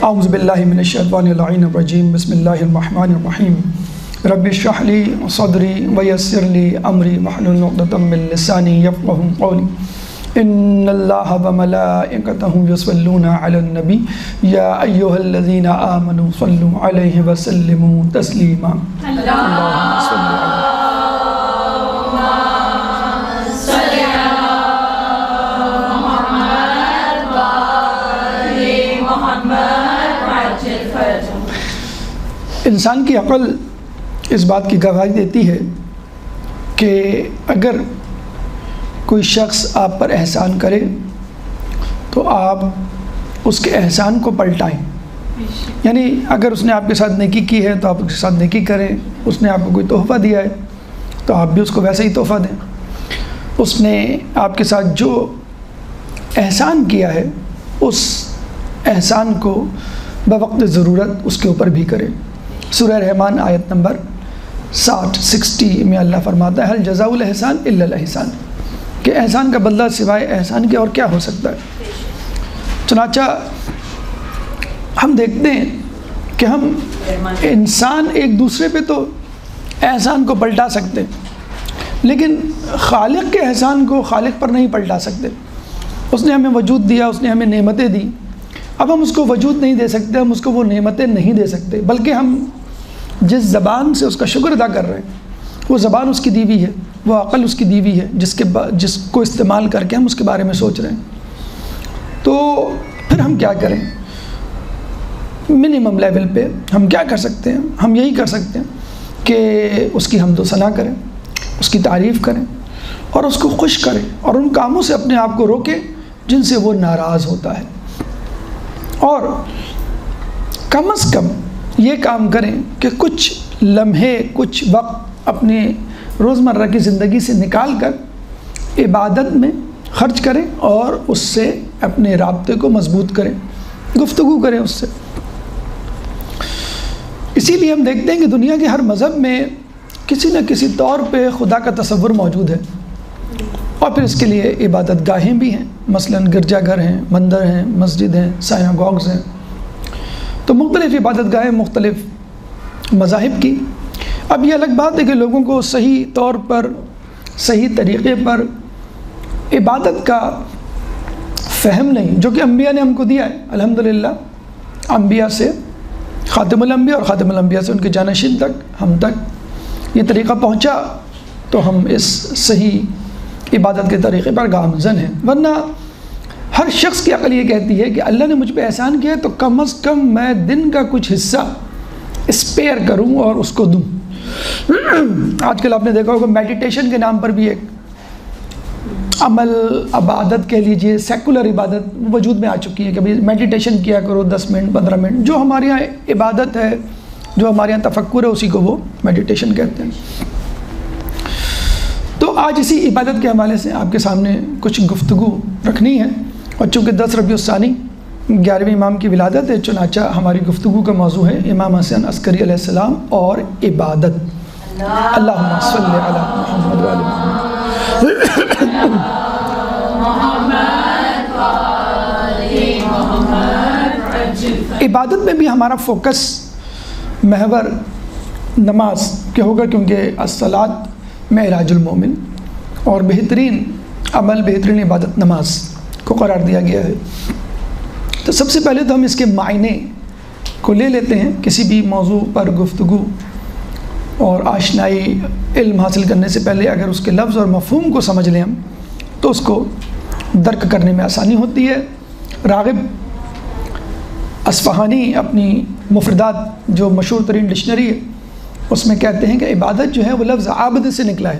اعوذ باللہ من الشیطان الرجیم بسم اللہ الرحمن الرحیم رب اشرح لی صدری ویسر لی امری واحلل عقدۃ من لسانی یفقہوا قولی ان اللہ وملائکتہ یصلون علی النبی یا ایھا الذین آمنوا صلوا علیہ وسلموا تسلیما اللہم صل علی انسان کی عقل اس بات کی گواہی دیتی ہے کہ اگر کوئی شخص آپ پر احسان کرے تو آپ اس کے احسان کو پلٹائیں، یعنی اگر اس نے آپ کے ساتھ نیکی کی ہے تو آپ اس کے ساتھ نیکی کریں، اس نے آپ کو کوئی تحفہ دیا ہے تو آپ بھی اس کو ویسا ہی تحفہ دیں، اس نے آپ کے ساتھ جو احسان کیا ہے اس احسان کو بوقت ضرورت اس کے اوپر بھی کریں۔ سورہ رحمان آیت نمبر 60 میں اللہ فرماتا ہے حل جزاء الاحسان الا الاحسان، کہ احسان کا بدلہ سوائے احسان کے اور کیا ہو سکتا ہے۔ چنانچہ ہم دیکھتے ہیں کہ ہم انسان ایک دوسرے پہ تو احسان کو پلٹا سکتے ہیں، لیکن خالق کے احسان کو خالق پر نہیں پلٹا سکتے۔ اس نے ہمیں وجود دیا، اس نے ہمیں نعمتیں دی، اب ہم اس کو وجود نہیں دے سکتے، ہم اس کو وہ نعمتیں نہیں دے سکتے، بلکہ ہم جس زبان سے اس کا شکر ادا کر رہے ہیں وہ زبان اس کی دی ہوئی ہے، وہ عقل اس کی دی ہوئی ہے جس کو استعمال کر کے ہم اس کے بارے میں سوچ رہے ہیں۔ تو پھر ہم کیا کریں؟ منیمم لیول پہ ہم کیا کر سکتے ہیں؟ ہم یہی کر سکتے ہیں کہ اس کی حمد و ثنا کریں، اس کی تعریف کریں اور اس کو خوش کریں اور ان کاموں سے اپنے آپ کو روکیں جن سے وہ ناراض ہوتا ہے، اور کم از کم یہ کام کریں کہ کچھ لمحے کچھ وقت اپنے روزمرہ کی زندگی سے نکال کر عبادت میں خرچ کریں اور اس سے اپنے رابطے کو مضبوط کریں، گفتگو کریں اس سے۔ اسی لیے ہم دیکھتے ہیں کہ دنیا کے ہر مذہب میں کسی نہ کسی طور پہ خدا کا تصور موجود ہے، اور پھر اس کے لیے عبادت گاہیں بھی ہیں، مثلاً گرجا گھر ہیں، مندر ہیں، مسجد ہیں، سائناگوگز ہیں۔ تو مختلف عبادت گاہیں مختلف مذاہب کی۔ اب یہ الگ بات ہے کہ لوگوں کو صحیح طور پر صحیح طریقے پر عبادت کا فہم نہیں، جو کہ انبیاء نے ہم کو دیا ہے الحمدللہ۔ انبیاء سے خاتم الانبیاء اور خاتم الانبیاء سے ان کے جانشین تک ہم تک یہ طریقہ پہنچا تو ہم اس صحیح عبادت کے طریقے پر گامزن ہیں، ورنہ ہر شخص کی عقل یہ کہتی ہے کہ اللہ نے مجھ پہ احسان کیا تو کم از کم میں دن کا کچھ حصہ اسپیئر کروں اور اس کو دوں۔ آج کل آپ نے دیکھا ہوگا میڈیٹیشن کے نام پر بھی ایک عمل عبادت کہہ لیجئے، سیکولر عبادت وجود میں آ چکی ہے کہ بھائی میڈیٹیشن کیا کرو 10 منٹ 15 منٹ، جو ہمارے یہاں عبادت ہے، جو ہمارے یہاں تفکر ہے، اسی کو وہ میڈیٹیشن کہتے ہیں۔ تو آج اسی عبادت کے حوالے سے آپ کے سامنے کچھ گفتگو رکھنی ہے، اور چونکہ 10 ربیع الثانی 11ویں امام کی ولادت ہے، چنانچہ ہماری گفتگو کا موضوع ہے امام حسن عسکری علیہ السلام اور عبادت۔ اللہم صلی علی محمد و آل محمد۔ عبادت میں بھی ہمارا فوکس محور نماز کے ہوگا، کیونکہ الصلاۃ معراج المومن، اور بہترین عمل بہترین عبادت نماز کو قرار دیا گیا ہے۔ تو سب سے پہلے تو ہم اس کے معنی کو لے لیتے ہیں۔ کسی بھی موضوع پر گفتگو اور آشنائی علم حاصل کرنے سے پہلے اگر اس کے لفظ اور مفہوم کو سمجھ لیں ہم تو اس کو درک کرنے میں آسانی ہوتی ہے۔ راغب اصفہانی اپنی مفردات جو مشہور ترین ڈکشنری ہے اس میں کہتے ہیں کہ عبادت جو ہے وہ لفظ عابد سے نکلا ہے،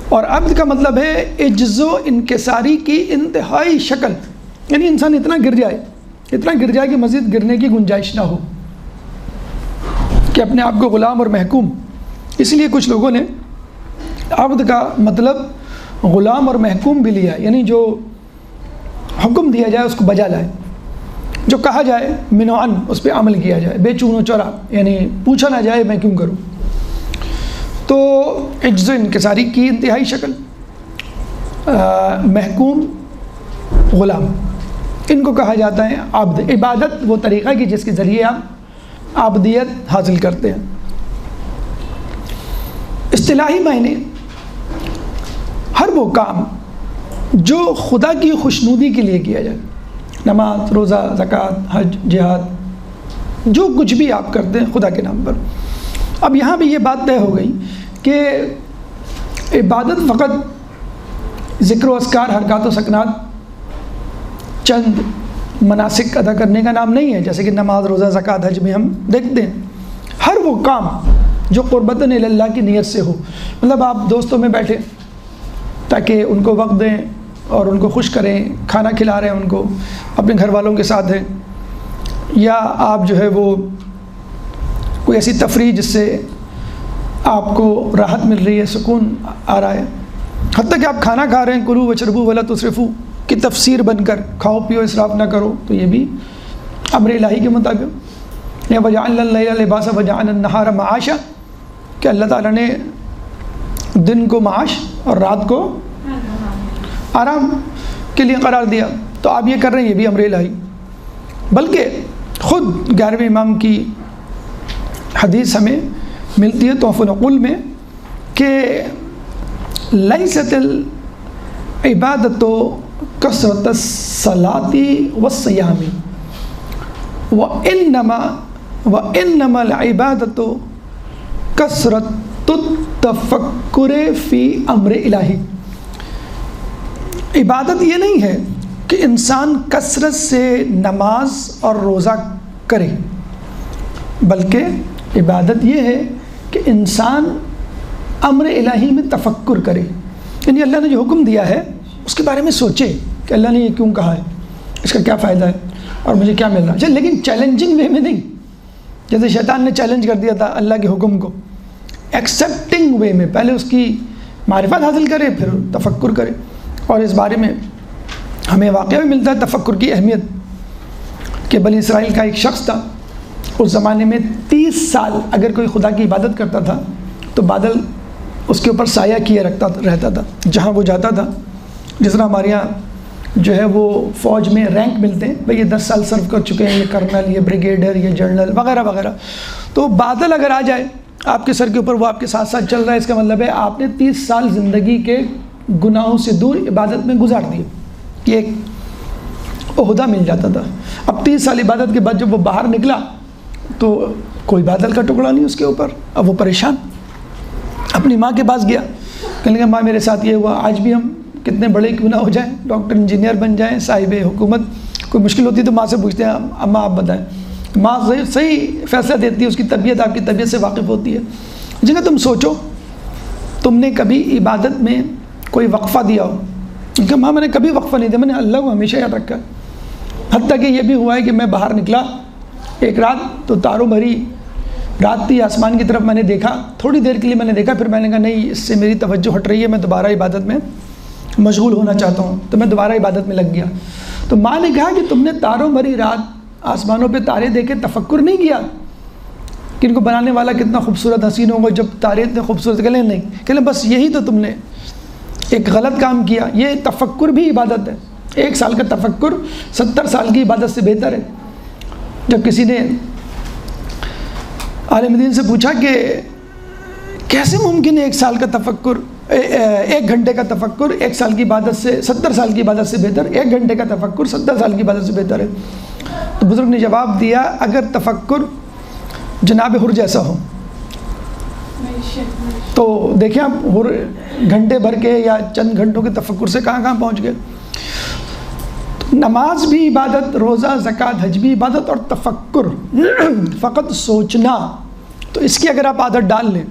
اور عبد کا مطلب ہے عجز و انکساری کی انتہائی شکل، یعنی انسان اتنا گر جائے کہ مزید گرنے کی گنجائش نہ ہو، کہ اپنے آپ کو غلام اور محکوم۔ اس لیے کچھ لوگوں نے عبد کا مطلب غلام اور محکوم بھی لیا، یعنی جو حکم دیا جائے اس کو بجا لائے، جو کہا جائے منوعن اس پہ عمل کیا جائے، بے چون و چرا، یعنی پوچھا نہ جائے میں کیوں کروں۔ تو عجز و انکساری کی انتہائی شکل، محکوم غلام، ان کو کہا جاتا ہے عبد۔ عبادت وہ طریقہ کہ جس کے ذریعے آپ عبدیت حاصل کرتے ہیں۔ اصطلاحی معنی ہر وہ کام جو خدا کی خوشنودی کے لیے کیا جائے، نماز، روزہ، زکوٰۃ، حج، جہاد، جو کچھ بھی آپ کرتے ہیں خدا کے نام پر۔ اب یہاں بھی یہ بات طے ہو گئی کہ عبادت فقط ذکر و اذکار، حرکات و سکنات، چند مناسک ادا کرنے کا نام نہیں ہے، جیسے کہ نماز، روزہ، زکوٰۃ، حج میں ہم دیکھتے ہیں۔ ہر وہ کام جو قربتاً الی اللہ کی نیت سے ہو، مطلب آپ دوستوں میں بیٹھے تاکہ ان کو وقت دیں اور ان کو خوش کریں، کھانا کھلا رہے ہیں ان کو، اپنے گھر والوں کے ساتھ ہیں، یا آپ جو ہے وہ کوئی ایسی تفریح جس سے آپ کو راحت مل رہی ہے، سکون آ رہا ہے، حتیٰ کہ آپ کھانا کھا رہے ہیں، کلوا واشربوا ولا تسرفوا کی تفسیر بن کر، کھاؤ پیو اسراف نہ کرو، تو یہ بھی امر الہی کے مطابق۔ یا وجعلنا اللیل لباسا وجعلنا النہار معاشا، کہ اللہ تعالیٰ نے دن کو معاش اور رات کو آرام کے لیے قرار دیا، تو آپ یہ کر رہے ہیں، یہ بھی امر الہی۔ بلکہ خود 11ویں امام کی حدیث ہمیں ملتی ہے تحفۃ العقول میں کہ لیست العبادۃ کثرۃ الصلاۃ والصیام وانما العبادۃ کثرۃ التفکر فی امر الہی۔ عبادت یہ نہیں ہے کہ انسان کثرت سے نماز اور روزہ کرے، بلکہ عبادت یہ ہے کہ انسان امر الہی میں تفکر کرے، یعنی اللہ نے جو حکم دیا ہے اس کے بارے میں سوچے کہ اللہ نے یہ کیوں کہا ہے، اس کا کیا فائدہ ہے اور مجھے کیا مل رہا ہے، لیکن چیلنجنگ وے میں نہیں، جیسے شیطان نے چیلنج کر دیا تھا اللہ کے حکم کو، ایکسیپٹنگ وے میں، پہلے اس کی معرفت حاصل کرے پھر تفکر کرے۔ اور اس بارے میں ہمیں واقعہ بھی ملتا ہے تفکر کی اہمیت، کہ بنی اسرائیل کا ایک شخص تھا، اس زمانے میں 30 سال اگر کوئی خدا کی عبادت کرتا تھا تو بادل اس کے اوپر سایہ کیے رہتا تھا جہاں وہ جاتا تھا۔ جس طرح ہمارے یہاں جو ہے وہ فوج میں رینک ملتے ہیں، بھئی یہ 10 سال سرو کر چکے ہیں، یہ کرنل، یہ بریگیڈر، یہ جنرل وغیرہ وغیرہ، تو بادل اگر آ جائے آپ کے سر کے اوپر، وہ آپ کے ساتھ ساتھ چل رہا ہے، اس کا مطلب ہے آپ نے 30 سال زندگی کے گناہوں سے دور عبادت میں گزار دیے، یہ ایک عہدہ مل جاتا تھا۔ اب 30 سال عبادت کے بعد جب وہ باہر نکلا تو کوئی بادل کا ٹکڑا نہیں اس کے اوپر، اب وہ پریشان اپنی ماں کے پاس گیا، کہنے لگا ماں میرے ساتھ یہ ہوا، آج بھی ہم کتنے بڑے کیوں نہ ہو جائیں، ڈاکٹر انجینئر بن جائیں، صاحب حکومت، کوئی مشکل ہوتی ہے تو ماں سے پوچھتے ہیں اماں آپ بتائیں، ماں صحیح فیصلہ دیتی ہے، اس کی طبیعت آپ کی طبیعت سے واقف ہوتی ہے۔ جگہ تم سوچو تم نے کبھی عبادت میں کوئی وقفہ دیا ہو؟ کہ ماں میں نے کبھی وقفہ نہیں دیا، میں نے اللہ کو ہمیشہ یاد رکھا، حتیٰ کہ یہ بھی ہوا ہے کہ میں باہر نکلا ایک رات تو تاروں بھری رات تھی، آسمان کی طرف میں نے دیکھا، تھوڑی دیر کے لیے میں نے دیکھا، پھر میں نے کہا نہیں اس سے میری توجہ ہٹ رہی ہے، میں دوبارہ عبادت میں مشغول ہونا چاہتا ہوں، تو میں دوبارہ عبادت میں لگ گیا۔ تو ماں نے کہا کہ تم نے تاروں بھری رات آسمانوں پہ تارے دیکھے تفکر نہیں کیا کہ ان کو بنانے والا کتنا خوبصورت حسین ہوگا، جب تارے اتنے خوبصورت، کہلیں بس یہی تو تم نے ایک غلط کام کیا۔ یہ تفکر بھی عبادت ہے، 1 سال کا تفکر 70 سال کی عبادت سے بہتر ہے۔ جب کسی نے عالم دین سے پوچھا کہ کیسے ممکن ہے 1 سال کا تفکر، 1 گھنٹے کا تفکر 1 سال کی عبادت سے 70 سال کی عبادت سے بہتر، 1 گھنٹے کا تفکر 70 سال کی عبادت سے بہتر ہے، تو بزرگ نے جواب دیا اگر تفکر جناب حر جیسا ہو تو دیکھیں آپ حر گھنٹے بھر کے یا چند گھنٹوں کے تفکر سے کہاں پہنچ گئے۔ نماز بھی عبادت، روزہ، زکوٰۃ، حج بھی عبادت، اور تفکر فقط سوچنا، تو اس کی اگر آپ عادت ڈال لیں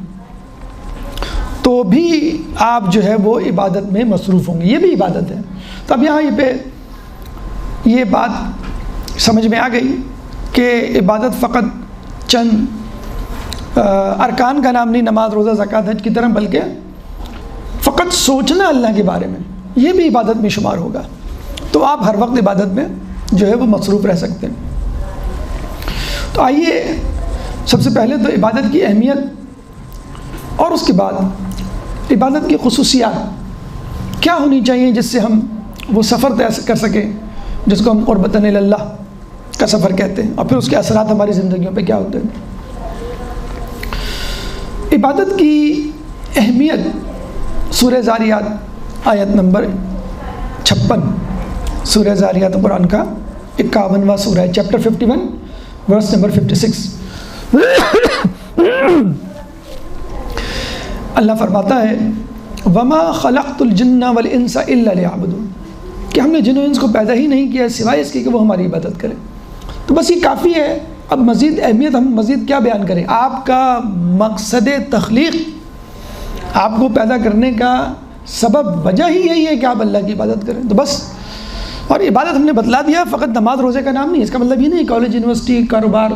تو بھی آپ جو ہے وہ عبادت میں مصروف ہوں گے، یہ بھی عبادت ہے۔ تو اب یہاں یہ بات سمجھ میں آ گئی کہ عبادت فقط چند ارکان کا نام نہیں، نماز، روزہ، زکوٰۃ، حج کی طرح، بلکہ فقط سوچنا اللہ کے بارے میں، یہ بھی عبادت میں شمار ہوگا۔ تو آپ ہر وقت عبادت میں جو ہے وہ مصروف رہ سکتے ہیں۔ تو آئیے سب سے پہلے تو عبادت کی اہمیت اور اس کے بعد عبادت کی خصوصیات کیا ہونی چاہیے جس سے ہم وہ سفر طے کر سکیں جس کو ہم قربتاً اللہ کا سفر کہتے ہیں، اور پھر اس کے اثرات ہماری زندگیوں پہ کیا ہوتے ہیں۔ عبادت کی اہمیت سورہ زاریات آیت نمبر 56، سورہ زاریات قرآن کا 51واں سورہ ہے، چیپٹر 51 ورس نمبر 56۔ اللہ فرماتا ہے وَمَا خَلَقْتُ الْجِنَّ وَالْإِنسَ إِلَّا لِيَعْبُدُونَ، کہ ہم نے جن و انس کو پیدا ہی نہیں کیا سوائے اس کی کہ وہ ہماری عبادت کریں۔ تو بس یہ کافی ہے، اب مزید اہمیت ہم مزید کیا بیان کریں؟ آپ کا مقصد تخلیق، آپ کو پیدا کرنے کا سبب، وجہ ہی یہی ہے کہ آپ اللہ کی عبادت کریں، تو بس۔ اور عبادت ہم نے بتلا دیا، فقط نماز روزے کا نام نہیں، اس کا مطلب یہ نہیں کالج یونیورسٹی کاروبار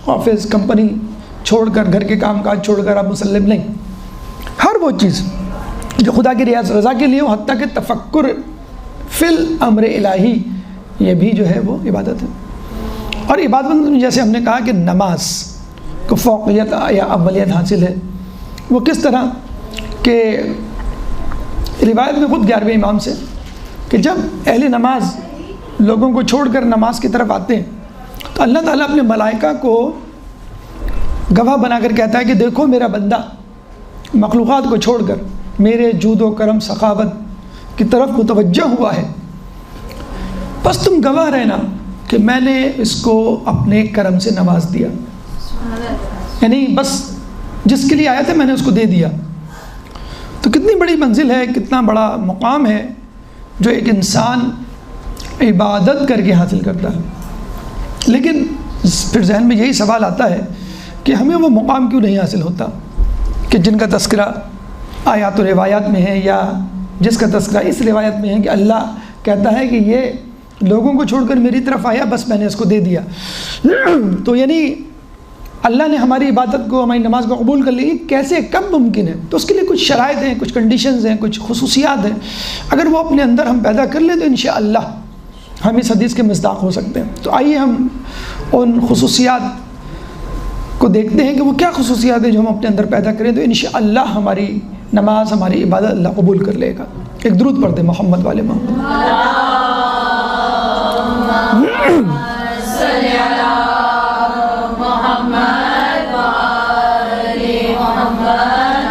آفس کمپنی چھوڑ کر، گھر کے کام کاج چھوڑ کر آپ مسلم نہیں، ہر وہ چیز جو خدا کی رضا کے لیے ہو، حتیٰ کہ تفکر فی الامر الہی، یہ بھی جو ہے وہ عبادت ہے۔ اور عبادت میں جیسے ہم نے کہا کہ نماز کو فوقیت یا اولیت حاصل ہے، وہ کس طرح کہ روایت میں خود 11ویں امام سے کہ جب اہل نماز لوگوں کو چھوڑ کر نماز کی طرف آتے ہیں تو اللہ تعالیٰ اپنے ملائکہ کو گواہ بنا کر کہتا ہے کہ دیکھو میرا بندہ مخلوقات کو چھوڑ کر میرے جود و کرم سخاوت کی طرف متوجہ ہوا ہے، بس تم گواہ رہنا کہ میں نے اس کو اپنے کرم سے نواز دیا، یعنی بس جس کے لیے آیا تھا میں نے اس کو دے دیا۔ تو کتنی بڑی منزل ہے، کتنا بڑا مقام ہے جو ایک انسان عبادت کر کے حاصل کرتا ہے۔ لیکن پھر ذہن میں یہی سوال آتا ہے کہ ہمیں وہ مقام کیوں نہیں حاصل ہوتا کہ جن کا تذکرہ آیات و روایات میں ہے، یا جس کا تذکرہ اس روایت میں ہے کہ اللہ کہتا ہے کہ یہ لوگوں کو چھوڑ کر میری طرف آیا، بس میں نے اس کو دے دیا۔ تو یعنی اللہ نے ہماری عبادت کو، ہماری نماز کو قبول کر لی، کیسے، کب ممکن ہے؟ تو اس کے لیے کچھ شرائط ہیں، کچھ کنڈیشنز ہیں، کچھ خصوصیات ہیں، اگر وہ اپنے اندر ہم پیدا کر لیں تو انشاءاللہ ہم اس حدیث کے مصداق ہو سکتے ہیں۔ تو آئیے ہم ان خصوصیات کو دیکھتے ہیں کہ وہ کیا خصوصیات ہیں جو ہم اپنے اندر پیدا کریں تو انشاءاللہ ہماری نماز، ہماری عبادت اللہ قبول کر لے گا۔ ایک درود پڑھتے ہیں محمد والے محمد۔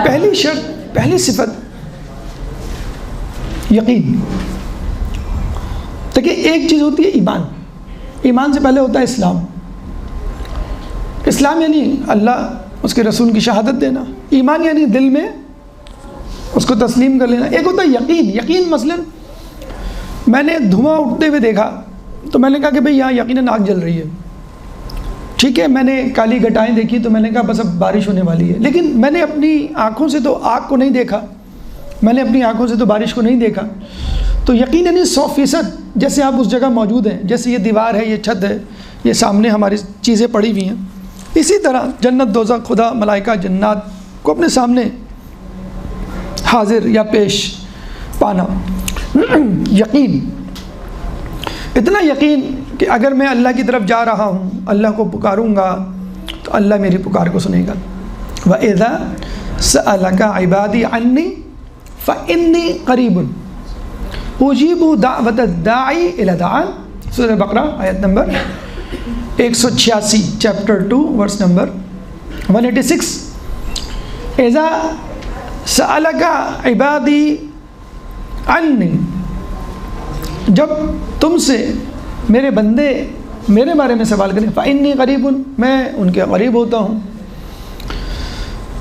پہلی شرط، پہلی صفت یقین۔ دیکھیں ایک چیز ہوتی ہے ایمان، ایمان سے پہلے ہوتا ہے اسلام۔ اسلام یعنی اللہ، اس کے رسول کی شہادت دینا۔ ایمان یعنی دل میں اس کو تسلیم کر لینا۔ ایک ہوتا ہے یقین۔ یقین مثلا میں نے دھواں اٹھتے ہوئے دیکھا تو میں نے کہا کہ بھئی یہاں یقیناً آگ جل رہی ہے، ٹھیک ہے۔ میں نے کالی گھٹائیں دیکھی تو میں نے کہا بس اب بارش ہونے والی ہے، لیکن میں نے اپنی آنکھوں سے تو آگ کو نہیں دیکھا، میں نے اپنی آنکھوں سے تو بارش کو نہیں دیکھا۔ تو یقین یعنی 100% جیسے آپ اس جگہ موجود ہیں، جیسے یہ دیوار ہے، یہ چھت ہے، یہ سامنے ہماری چیزیں پڑی ہوئی ہیں، اسی طرح جنت، دوزخ، خدا، ملائکہ، جنات کو اپنے سامنے حاضر یا پیش پانا۔ یقین، اتنا یقین کہ اگر میں اللہ کی طرف جا رہا ہوں، اللہ کو پکاروں گا تو اللہ میری پکار کو سنے گا۔ وَإِذَا سَأَلَكَ عِبَادِي عَنِّي فَإِنِّي قَرِيبٌ أُجِيبُ دَعْوَةَ الدَّاعِ إِذَا دَعَانِ، سورہ بقرہ آیت نمبر 186، چیپٹر 2 ورس نمبر 186۔ اذا سألک عبادی عنی، جب تم سے میرے بندے میرے بارے میں سوال کریں، فإنی قریب، میں ان کے قریب ہوتا ہوں،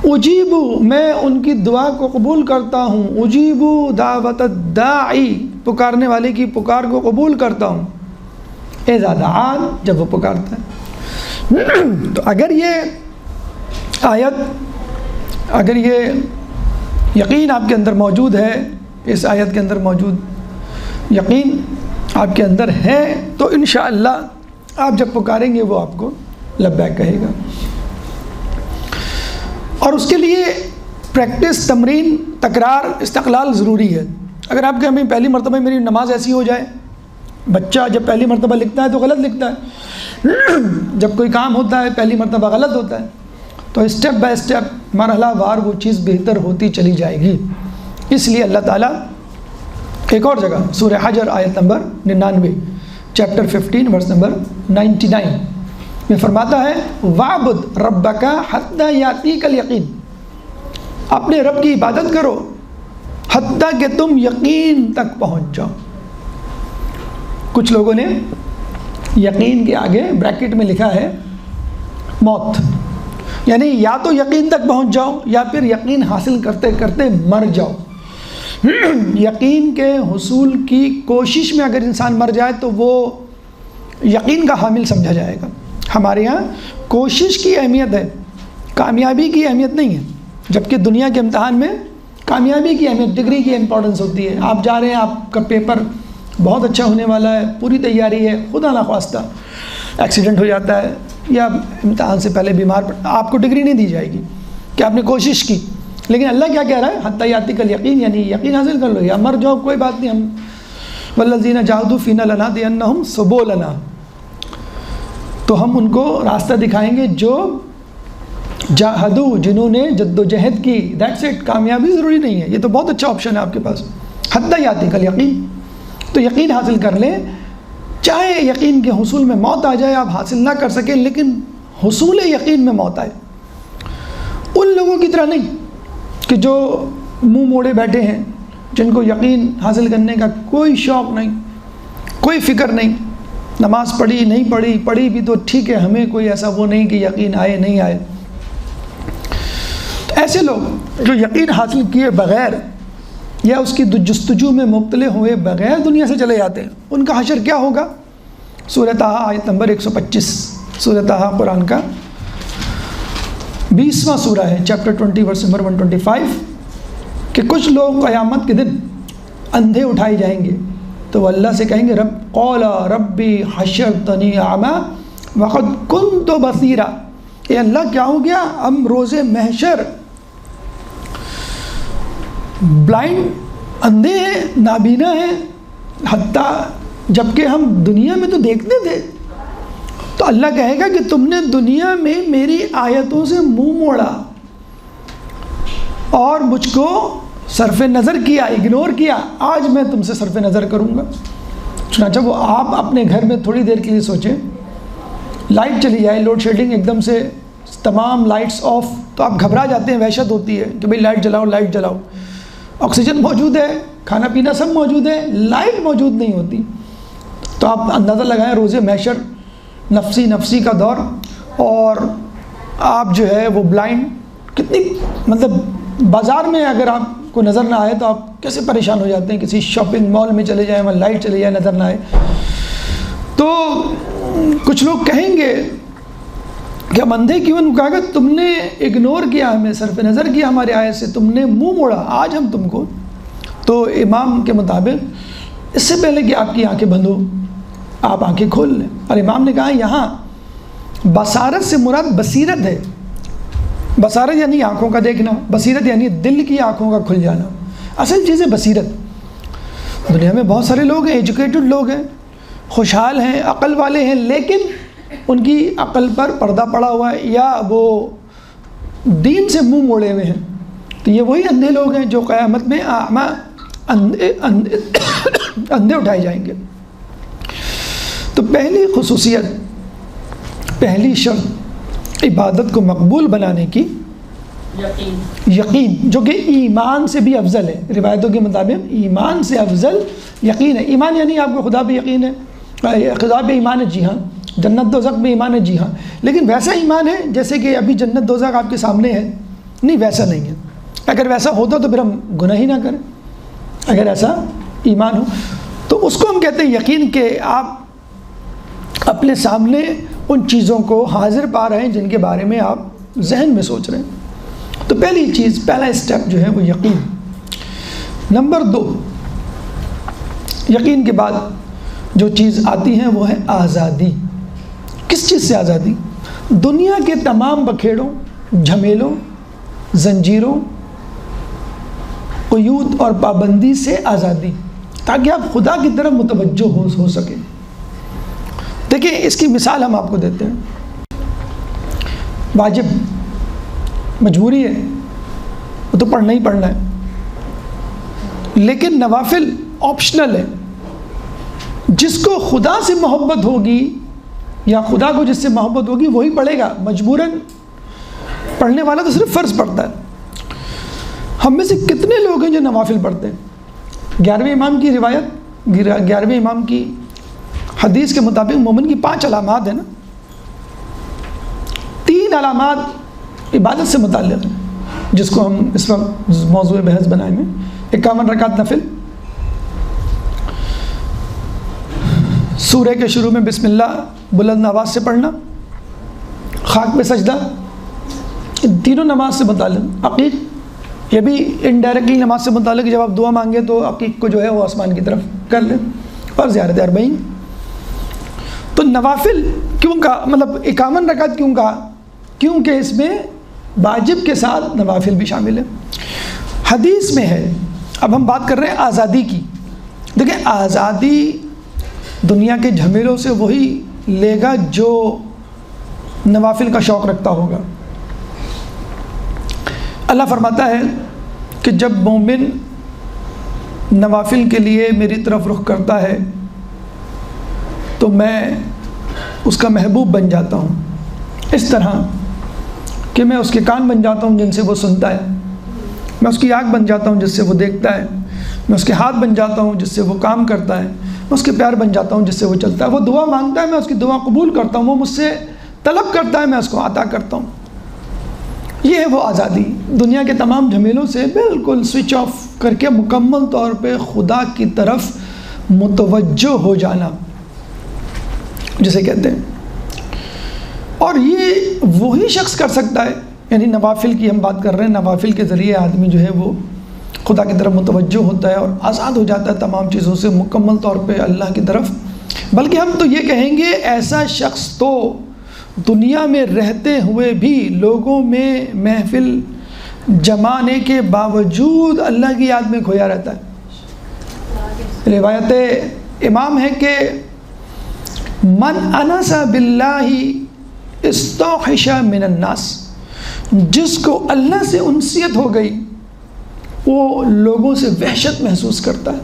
اجیب، میں ان کی دعا کو قبول کرتا ہوں، اجیب دعوت الداعی، پکارنے والے کی پکار کو قبول کرتا ہوں، اذا دعان، جب وہ پکارتا ہے۔ تو اگر یہ آیت، اگر یہ یقین آپ کے اندر موجود ہے، اس آیت کے اندر موجود یقین آپ کے اندر ہے تو انشاءاللہ آپ جب پکاریں گے وہ آپ کو لبیک کہے گا۔ اور اس کے لیے پریکٹس، تمرین، تکرار، استقلال ضروری ہے۔ اگر آپ کے ہمیں پہلی مرتبہ میری نماز ایسی ہو جائے، بچہ جب پہلی مرتبہ لکھتا ہے تو غلط لکھتا ہے، جب کوئی کام ہوتا ہے پہلی مرتبہ غلط ہوتا ہے، تو اسٹیپ بائی اسٹیپ، مرحلہ وار وہ چیز بہتر ہوتی چلی جائے گی۔ اس لیے اللہ تعالیٰ ایک اور جگہ سورہ حجر آیت نمبر 99 چیپٹر 15 ورس نمبر 99 میں فرماتا ہے وَعْبُدْ رَبَّكَ حَتَّى يَأْتِيكَ الْيَقِينُ، اپنے رب کی عبادت کرو حتیٰ کہ تم یقین تک پہنچ جاؤ۔ کچھ لوگوں نے یقین کے آگے بریکٹ میں لکھا ہے موت، یعنی یا تو یقین تک پہنچ جاؤ یا پھر یقین حاصل کرتے کرتے مر جاؤ۔ یقین کے حصول کی کوشش میں اگر انسان مر جائے تو وہ یقین کا حامل سمجھا جائے گا۔ ہمارے ہاں کوشش کی اہمیت ہے، کامیابی کی اہمیت نہیں ہے، جبکہ دنیا کے امتحان میں کامیابی کی اہمیت، ڈگری کی امپورٹنس ہوتی ہے۔ آپ جا رہے ہیں، آپ کا پیپر بہت اچھا ہونے والا ہے، پوری تیاری ہے، خدا نخواستہ ایکسیڈنٹ ہو جاتا ہے یا امتحان سے پہلے بیمار پڑ، آپ کو ڈگری نہیں دی جائے گی کہ آپ نے کوشش کی۔ لیکن اللہ کیا کہہ رہا ہے؟ حتیٰ یأتیک الیقین، یعنی یقین حاصل کر لو یا مر جاؤ، کوئی بات نہیں، ہم والذین جاہدوا فینا لنہدینہم سبلنا، تو ہم ان کو راستہ دکھائیں گے جو جاہدو، جنہوں نے جد و جہد کی، دیٹس اٹ۔ کامیابی ضروری نہیں ہے، یہ تو بہت اچھا آپشن ہے آپ کے پاس، حتیٰ یأتیک الیقین، تو یقین حاصل کر لیں، چاہے یقین کے حصول میں موت آ جائے، آپ حاصل نہ کر سکیں، لیکن حصول یقین میں موت آئے۔ ان لوگوں کی طرح نہیں کہ جو منہ موڑے بیٹھے ہیں، جن کو یقین حاصل کرنے کا کوئی شوق نہیں، کوئی فکر نہیں، نماز پڑھی نہیں پڑھی، پڑھی بھی تو ٹھیک ہے، ہمیں کوئی ایسا وہ نہیں کہ یقین آئے نہیں آئے۔ ایسے لوگ جو یقین حاصل کیے بغیر یا اس کی جستجو میں مبتلا ہوئے بغیر دنیا سے چلے جاتے ہیں، ان کا حشر کیا ہوگا؟ سورہ طٰہٰ آیت نمبر 125، سورہ طٰہٰ قرآن کا 20واں سورہ ہے، چیپٹر 20 ورس نمبر 125، کہ کچھ لوگ قیامت کے دن اندھے اٹھائے جائیں گے تو وہ اللہ سے کہیں گے رب قال ربی حشرتنی اعمیٰ وقد کنت بصیرا، اے اللہ کیا ہو گیا، ہم روز محشر بلائنڈ، اندھے ہیں، نابینا ہیں، حتیٰ جبکہ ہم دنیا میں تو دیکھتے تھے۔ تو اللہ کہے گا کہ تم نے دنیا میں میری آیتوں سے منہ موڑا اور مجھ کو صرف نظر کیا، اگنور کیا، آج میں تم سے صرف نظر کروں گا۔ چنانچہ وہ آپ اپنے گھر میں تھوڑی دیر کے لیے سوچیں، لائٹ چلی جائے، لوڈ شیڈنگ ایک دم سے، تمام لائٹس آف، تو آپ گھبرا جاتے ہیں، وحشت ہوتی ہے کہ بھئی لائٹ جلاؤ، لائٹ جلاؤ۔ آکسیجن موجود ہے، کھانا پینا سب موجود ہے، لائٹ موجود نہیں ہوتی، تو آپ اندازہ لگائیں روز محشر، نفسی نفسی کا دور، اور آپ جو ہے وہ بلائنڈ، کتنی مطلب بازار میں اگر آپ کو نظر نہ آئے تو آپ کیسے پریشان ہو جاتے ہیں، کسی شاپنگ مال میں چلے جائیں، وہاں لائٹ چلی جائے، نظر نہ آئے۔ تو کچھ لوگ کہیں گے کہ ہم اندھے کیوں؟ ان کو کہا کہ تم نے اگنور کیا، ہمیں صرف نظر کیا ہمارے آیت سے، تم نے منہ موڑا، آج ہم تم کو۔ تو امام کے مطابق اس سے پہلے کہ آپ کی آنکھیں بند ہو، آپ آنکھیں کھول لیں۔ اور امام نے کہا یہاں بصارت سے مراد بصیرت ہے، بصارت یعنی آنکھوں کا دیکھنا، بصیرت یعنی دل کی آنکھوں کا کھل جانا، اصل چیز ہے بصیرت۔ دنیا میں بہت سارے لوگ ہیں، ایجوکیٹڈ لوگ ہیں، خوشحال ہیں، عقل والے ہیں، لیکن ان کی عقل پر پردہ پڑا ہوا ہے یا وہ دین سے منہ موڑے ہوئے ہیں۔ تو یہ وہی اندھے لوگ ہیں جو قیامت میں اندھے اٹھائے جائیں گے۔ تو پہلی خصوصیت، پہلی شرط عبادت کو مقبول بنانے کی یقین، جو کہ ایمان سے بھی افضل ہے۔ روایتوں کے مطابق ایمان سے افضل یقین ہے۔ ایمان یعنی آپ کو خدا پہ یقین ہے، خدا پہ ایمان ہے، جی ہاں، جنت دوزخ میں ایمان ہے، جی ہاں، لیکن ویسا ایمان ہے جیسے کہ ابھی جنت دوزخ آپ کے سامنے ہے؟ نہیں، ویسا نہیں ہے۔ اگر ویسا ہوتا تو پھر ہم گناہ ہی نہ کریں، اگر ایسا ایمان ہو تو اس کو ہم کہتے ہیں یقین، کہ آپ اپنے سامنے ان چیزوں کو حاضر پا رہے ہیں جن کے بارے میں آپ ذہن میں سوچ رہے ہیں۔ تو پہلی چیز، پہلا اسٹیپ جو ہے وہ یقین۔ نمبر 2، یقین کے بعد جو چیز آتی ہے وہ ہے آزادی۔ کس چیز سے آزادی؟ دنیا کے تمام بکھیڑوں، جھمیلوں، زنجیروں، قیود اور پابندی سے آزادی، تاکہ آپ خدا کی طرف متوجہ ہو سکیں۔ دیکھیں اس کی مثال ہم آپ کو دیتے ہیں۔ واجب مجبوری ہے، وہ تو پڑھنا ہی پڑھنا ہے، لیکن نوافل آپشنل ہے۔ جس کو خدا سے محبت ہوگی یا خدا کو جس سے محبت ہوگی وہی پڑھے گا، مجبوراً پڑھنے والا تو صرف فرض پڑھتا ہے۔ ہم میں سے کتنے لوگ ہیں جو نوافل پڑھتے ہیں؟ 11ویں امام کی روایت، 11ویں امام کی حدیث کے مطابق مومن کی 5 علامات ہیں نا، 3 علامات عبادت سے متعلق ہیں، جس کو ہم اس وقت موضوع بحث بنائیں گے۔ 51 رکعت نفل، سورہ کے شروع میں بسم اللہ بلند آواز سے پڑھنا، خاک پہ سجدہ، ان تینوں نماز سے متعلق۔ عقیق، یہ بھی انڈائریکٹلی نماز سے متعلق، جب آپ دعا مانگے تو عقیق کو جو ہے وہ آسمان کی طرف کر لیں، اور زیارت اربعین۔ تو نوافل کیوں کہا، مطلب 51 رکعت کیوں کہا؟ کیونکہ اس میں واجب کے ساتھ نوافل بھی شامل ہے۔ حدیث میں ہے، اب ہم بات کر رہے ہیں آزادی کی۔ دیکھیں، آزادی دنیا کے جھمیلوں سے وہی لے گا جو نوافل کا شوق رکھتا ہوگا۔ اللہ فرماتا ہے کہ جب مومن نوافل کے لیے میری طرف رخ کرتا ہے تو میں اس کا محبوب بن جاتا ہوں، اس طرح کہ میں اس کے کان بن جاتا ہوں جن سے وہ سنتا ہے، میں اس کی آنکھ بن جاتا ہوں جس سے وہ دیکھتا ہے، میں اس کے ہاتھ بن جاتا ہوں جس سے وہ کام کرتا ہے، میں اس کے پیار بن جاتا ہوں جس سے وہ چلتا ہے۔ وہ دعا مانگتا ہے، میں اس کی دعا قبول کرتا ہوں، وہ مجھ سے طلب کرتا ہے، میں اس کو عطا کرتا ہوں۔ یہ ہے وہ آزادی، دنیا کے تمام جھمیلوں سے بالکل سوئچ آف کر کے مکمل طور پہ خدا کی طرف متوجہ ہو جانا جسے کہتے ہیں۔ اور یہ وہی شخص کر سکتا ہے، یعنی نوافل کی ہم بات کر رہے ہیں، نوافل کے ذریعے آدمی جو ہے وہ خدا کی طرف متوجہ ہوتا ہے اور آزاد ہو جاتا ہے تمام چیزوں سے مکمل طور پہ اللہ کی طرف۔ بلکہ ہم تو یہ کہیں گے ایسا شخص تو دنیا میں رہتے ہوئے بھی لوگوں میں محفل جمانے کے باوجود اللہ کی یاد میں کھویا رہتا ہے۔ روایت امام ہے کہ من انس باللہ استوحش من الناس، جس کو اللہ سے انسیت ہو گئی وہ لوگوں سے وحشت محسوس کرتا ہے۔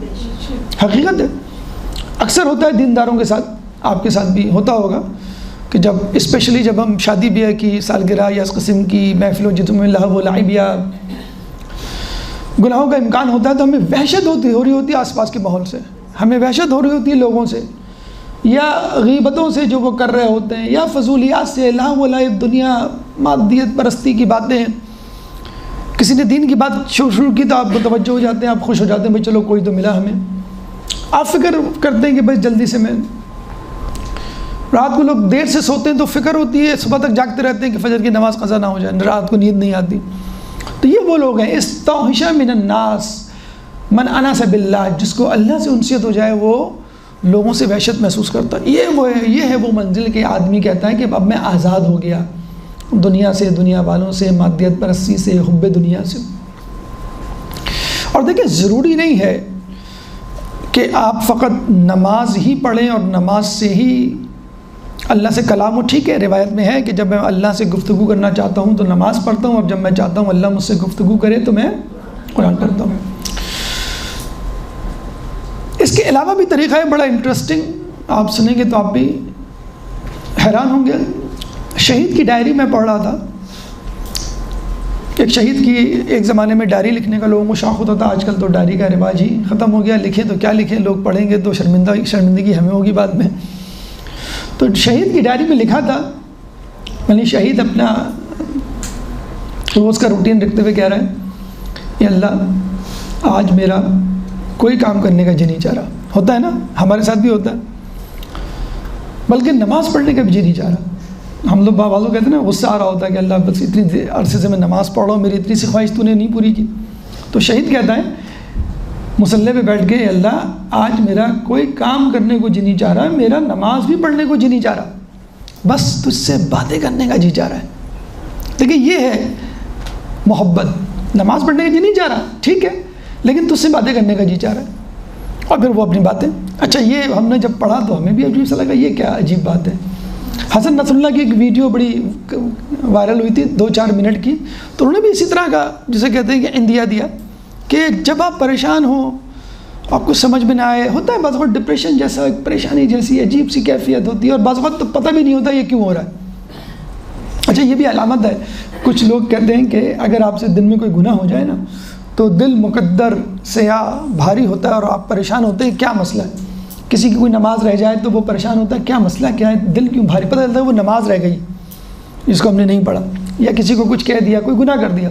حقیقت ہے، اکثر ہوتا ہے دینداروں کے ساتھ، آپ کے ساتھ بھی ہوتا ہوگا کہ جب اسپیشلی جب ہم شادی بیاہ کی سالگرہ یا اس قسم کی محفلوں جتوں میں لہو و لعب یا گناہوں کا امکان ہوتا ہے تو ہمیں وحشت ہو رہی ہوتی ہے آس پاس کے ماحول سے، ہمیں وحشت ہو رہی ہوتی ہے لوگوں سے یا غیبتوں سے جو وہ کر رہے ہوتے ہیں یا فضولیات سے، لہو و لعب، دنیا مادیت پرستی کی باتیں ہیں۔ کسی نے دین کی بات شروع کی تو آپ متوجہ ہو جاتے ہیں، آپ خوش ہو جاتے ہیں، بھائی چلو کوئی تو ملا ہمیں۔ آپ فکر کرتے ہیں کہ بھائی جلدی سے میں، رات کو لوگ دیر سے سوتے ہیں تو فکر ہوتی ہے، صبح تک جاگتے رہتے ہیں کہ فجر کی نماز قضا نہ ہو جائے، رات کو نیند نہیں آتی۔ تو یہ وہ لوگ ہیں استوحش من الناس من انس باللہ، جس کو اللہ سے انسیت ہو جائے وہ لوگوں سے وحشت محسوس کرتا ہے۔ یہ ہے وہ منزل کہ آدمی کہتا ہے کہ اب میں آزاد ہو گیا دنیا سے، دنیا والوں سے، مادیت پرستی سے، حب دنیا سے۔ اور دیکھیں، ضروری نہیں ہے کہ آپ فقط نماز ہی پڑھیں اور نماز سے ہی اللہ سے کلام ہو۔ ٹھیک ہے، روایت میں ہے کہ جب میں اللہ سے گفتگو کرنا چاہتا ہوں تو نماز پڑھتا ہوں، اور جب میں چاہتا ہوں اللہ مجھ سے گفتگو کرے تو میں قرآن پڑھتا ہوں۔ اس کے علاوہ بھی طریقہ ہے بڑا انٹرسٹنگ، آپ سنیں گے تو آپ بھی حیران ہوں گے۔ شہید کی ڈائری میں پڑھ رہا تھا، ایک شہید کی ایک زمانے میں ڈائری لکھنے کا لوگوں کو شوق ہوتا تھا، آج کل تو ڈائری کا رواج ہی ختم ہو گیا، لکھیں تو کیا لکھیں، لوگ پڑھیں گے تو شرمندگی ہمیں ہوگی بعد میں۔ تو شہید کی ڈائری میں لکھا تھا، یعنی شہید اپنا روز کا روٹین رکھتے ہوئے کہہ رہا ہے، یا اللہ آج میرا کوئی کام کرنے کا جی نہیں چاہ رہا۔ ہوتا ہے نا، ہمارے ساتھ بھی ہوتا ہے، بلکہ نماز پڑھنے کا بھی جی نہیں چاہ رہا۔ ہم لوگ بعض لوگ کہتے ہیں نا، غصہ آ رہا ہوتا ہے کہ اللہ بس اتنی عرصے سے میں نماز پڑھ رہا ہوں، میری اتنی سی خواہش تو نے نہیں پوری کی۔ تو شہید کہتا ہے مصلی پہ بیٹھ کے، اللہ آج میرا کوئی کام کرنے کو جی نہیں چاہ رہا، میرا نماز بھی پڑھنے کو جی نہیں چاہ رہا، بس تجھ سے باتیں کرنے کا جی چاہ رہا ہے۔ دیکھیں، یہ ہے محبت، نماز پڑھنے کا جی نہیں چاہ رہا، ٹھیک ہے، لیکن تجھ سے باتیں کرنے کا جی چاہ رہا ہے، اور پھر وہ اپنی باتیں۔ اچھا، یہ ہم نے جب پڑھا تو ہمیں بھی عجیب سا لگا، یہ کیا عجیب بات ہے۔ حسن نصر اللہ کی ایک ویڈیو بڑی وائرل ہوئی تھی 2-4 منٹ کی، تو انہوں نے بھی اسی طرح کا جسے کہتے ہیں کہ اندیا دیا کہ جب آپ پریشان ہوں آپ کو سمجھ میں نہ آئے. ہوتا ہے بعض وقت ڈپریشن جیسا، ایک پریشانی جیسی عجیب سی کیفیت ہوتی ہے، اور بعض وقت تو پتہ بھی نہیں ہوتا یہ کیوں ہو رہا ہے. اچھا یہ بھی علامت ہے. کچھ لوگ کہتے ہیں کہ اگر آپ سے دن میں کوئی گناہ ہو جائے نا تو دل مقدر سیاہ بھاری ہوتا ہے اور آپ پریشان ہوتے ہیں کیا مسئلہ ہے. کسی کی کوئی نماز رہ جائے تو وہ پریشان ہوتا ہے کیا مسئلہ کیا ہے، دل کیوں بھاری. پتہ چلتا ہے وہ نماز رہ گئی جس کو ہم نے نہیں پڑھا، یا کسی کو کچھ کہہ دیا، کوئی گناہ کر دیا.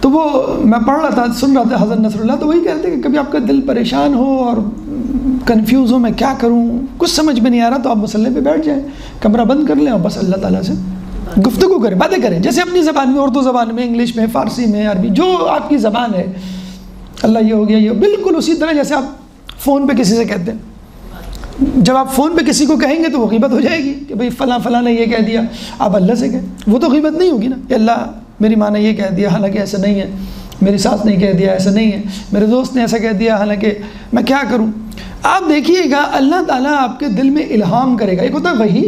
تو وہ میں پڑھ رہا تھا، سن رہا تھا حضرت نصر اللہ، تو وہی کہتے ہیں کہ کبھی آپ کا دل پریشان ہو اور کنفیوز ہو میں کیا کروں، کچھ سمجھ میں نہیں آ رہا، تو آپ مصلی پہ بیٹھ جائیں، کمرہ بند کر لیں اور بس اللہ تعالیٰ سے گفتگو کریں، باتیں کریں، جیسے اپنی زبان میں، اردو زبان میں، انگلش میں، فارسی میں، عربی، جو آپ کی زبان ہے. اللہ یہ ہو گیا، یہ بالکل اسی طرح جیسے آپ فون پہ کسی سے کہتے ہیں. جب آپ فون پہ کسی کو کہیں گے تو وہ غیبت ہو جائے گی کہ بھئی فلاں فلاں نے یہ کہہ دیا. آپ اللہ سے کہیں، وہ تو غیبت نہیں ہوگی نا کہ اللہ میری ماں نے یہ کہہ دیا حالانکہ ایسا نہیں ہے، میری ساس نے کہہ دیا ایسا نہیں ہے، میرے دوست نے ایسا کہہ دیا حالانکہ میں کیا کروں. آپ دیکھیے گا اللہ تعالیٰ آپ کے دل میں الہام کرے گا. ایک ہوتا ہے وحی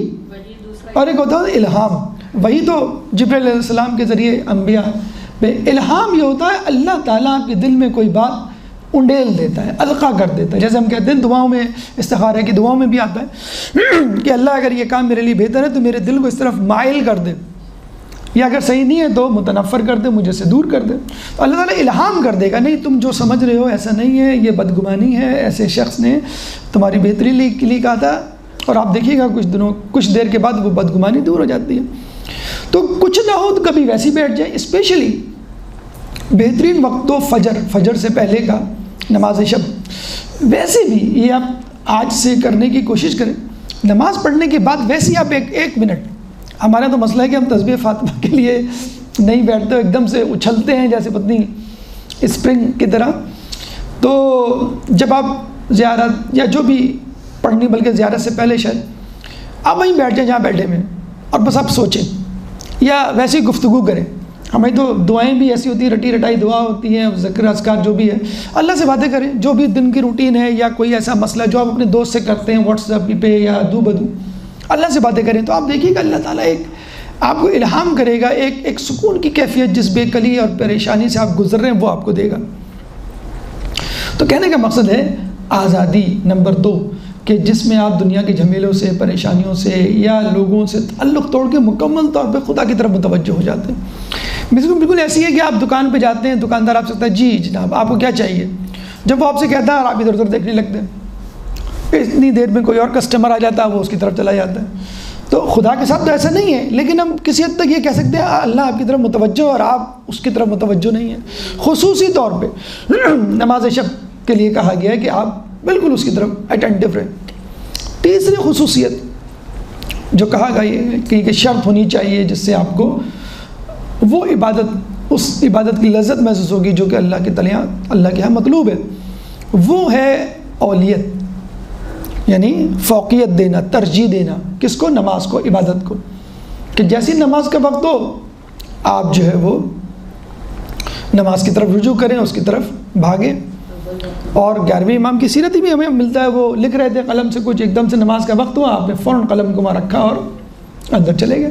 اور ایک ہوتا ہے الہام. وحی تو جبرائیل علیہ السلام کے ذریعے انبیاء پہ، الہام یہ ہوتا ہے اللہ تعالیٰ آپ کے دل میں کوئی بات انڈیل دیتا ہے، القا کر دیتا ہے. جیسے ہم کہتے ہیں دعاؤں میں، استخارہ کی دعاؤں میں بھی آتا ہے کہ اللہ اگر یہ کام میرے لیے بہتر ہے تو میرے دل کو اس طرف مائل کر دے، یا اگر صحیح نہیں ہے تو متنفر کر دے، مجھے سے دور کر دے. تو اللہ تعالیٰ الہام کر دے گا، نہیں تم جو سمجھ رہے ہو ایسا نہیں ہے، یہ بدگمانی ہے، ایسے شخص نے تمہاری بہتری کے لیے کہا تھا. اور آپ دیکھیے گا کچھ دیر کے بعد وہ بدگمانی دور ہو جاتی ہے. تو کچھ نہ ہو تو کبھی ویسے بیٹھ جائیں. اسپیشلی بہترین وقت تو فجر سے پہلے کا نماز شب. ویسے بھی یہ آپ آج سے کرنے کی کوشش کریں. نماز پڑھنے کے بعد ویسے ہی آپ ایک منٹ، ہمارا تو مسئلہ ہے کہ ہم تسبیح فاطمہ کے لیے نہیں بیٹھتے، ایک دم سے اچھلتے ہیں جیسے پتنی اسپرنگ کی طرح. تو جب آپ زیارت یا جو بھی پڑھنی، بلکہ زیارت سے پہلے شاید آپ وہیں بیٹھ جائیں جہاں بیٹھے ہوئے، اور بس آپ سوچیں یا ویسے ہی گفتگو کریں. ہمیں تو دعائیں بھی ایسی ہوتی ہیں، رٹی رٹائی دعا ہوتی ہیں، ذکر اذکار جو بھی ہے، اللہ سے باتیں کریں. جو بھی دن کی روٹین ہے یا کوئی ایسا مسئلہ جو آپ اپنے دوست سے کرتے ہیں واٹس ایپ پہ یا دو بدو، اللہ سے باتیں کریں. تو آپ دیکھیے گا اللہ تعالیٰ ایک آپ کو الہام کرے گا، ایک سکون کی کیفیت جس بے کلی اور پریشانی سے آپ گزر رہے ہیں وہ آپ کو دے گا. تو کہنے کا مقصد ہے آزادی نمبر 2، کہ جس میں آپ دنیا کے جھمیلوں سے، پریشانیوں سے یا لوگوں سے تعلق توڑ کے مکمل طور پہ خدا کی طرف متوجہ ہو جاتے ہیں. بالکل ایسی ہے کہ آپ دکان پہ جاتے ہیں، دکاندار آپ سے کہتا ہے جی جناب آپ کو کیا چاہیے. جب وہ آپ سے کہتا ہے اور آپ ادھر ادھر دیکھنے لگتے ہیں، اتنی دیر میں کوئی اور کسٹمر آ جاتا ہے، وہ اس کی طرف چلا جاتا ہے. تو خدا کے ساتھ تو ایسا نہیں ہے، لیکن ہم کسی حد تک یہ کہہ سکتے ہیں اللہ آپ کی طرف متوجہ اور آپ اس کی طرف متوجہ نہیں ہیں. خصوصی طور پہ نماز شب کے لیے کہا گیا ہے کہ آپ بالکل اس کی طرف اٹینٹیو رہیں. تیسری خصوصیت جو کہا گیا ہے کہ شرط ہونی چاہیے جس سے آپ کو وہ عبادت، اس عبادت کی لذت محسوس ہوگی جو کہ اللہ کے تلیاں اللہ کے ہاں مطلوب ہے، وہ ہے اولیت، یعنی فوقیت دینا، ترجیح دینا. کس کو؟ نماز کو، عبادت کو. کہ جیسی نماز کا وقت ہو آپ جو ہے وہ نماز کی طرف رجوع کریں، اس کی طرف بھاگیں. اور 11ویں امام کی سیرت بھی ہمیں ملتا ہے، وہ لکھ رہے تھے قلم سے کچھ، ایک دم سے نماز کا وقت ہوا، آپ نے فوراً قلم کو وہاں رکھا اور اندر چلے گئے.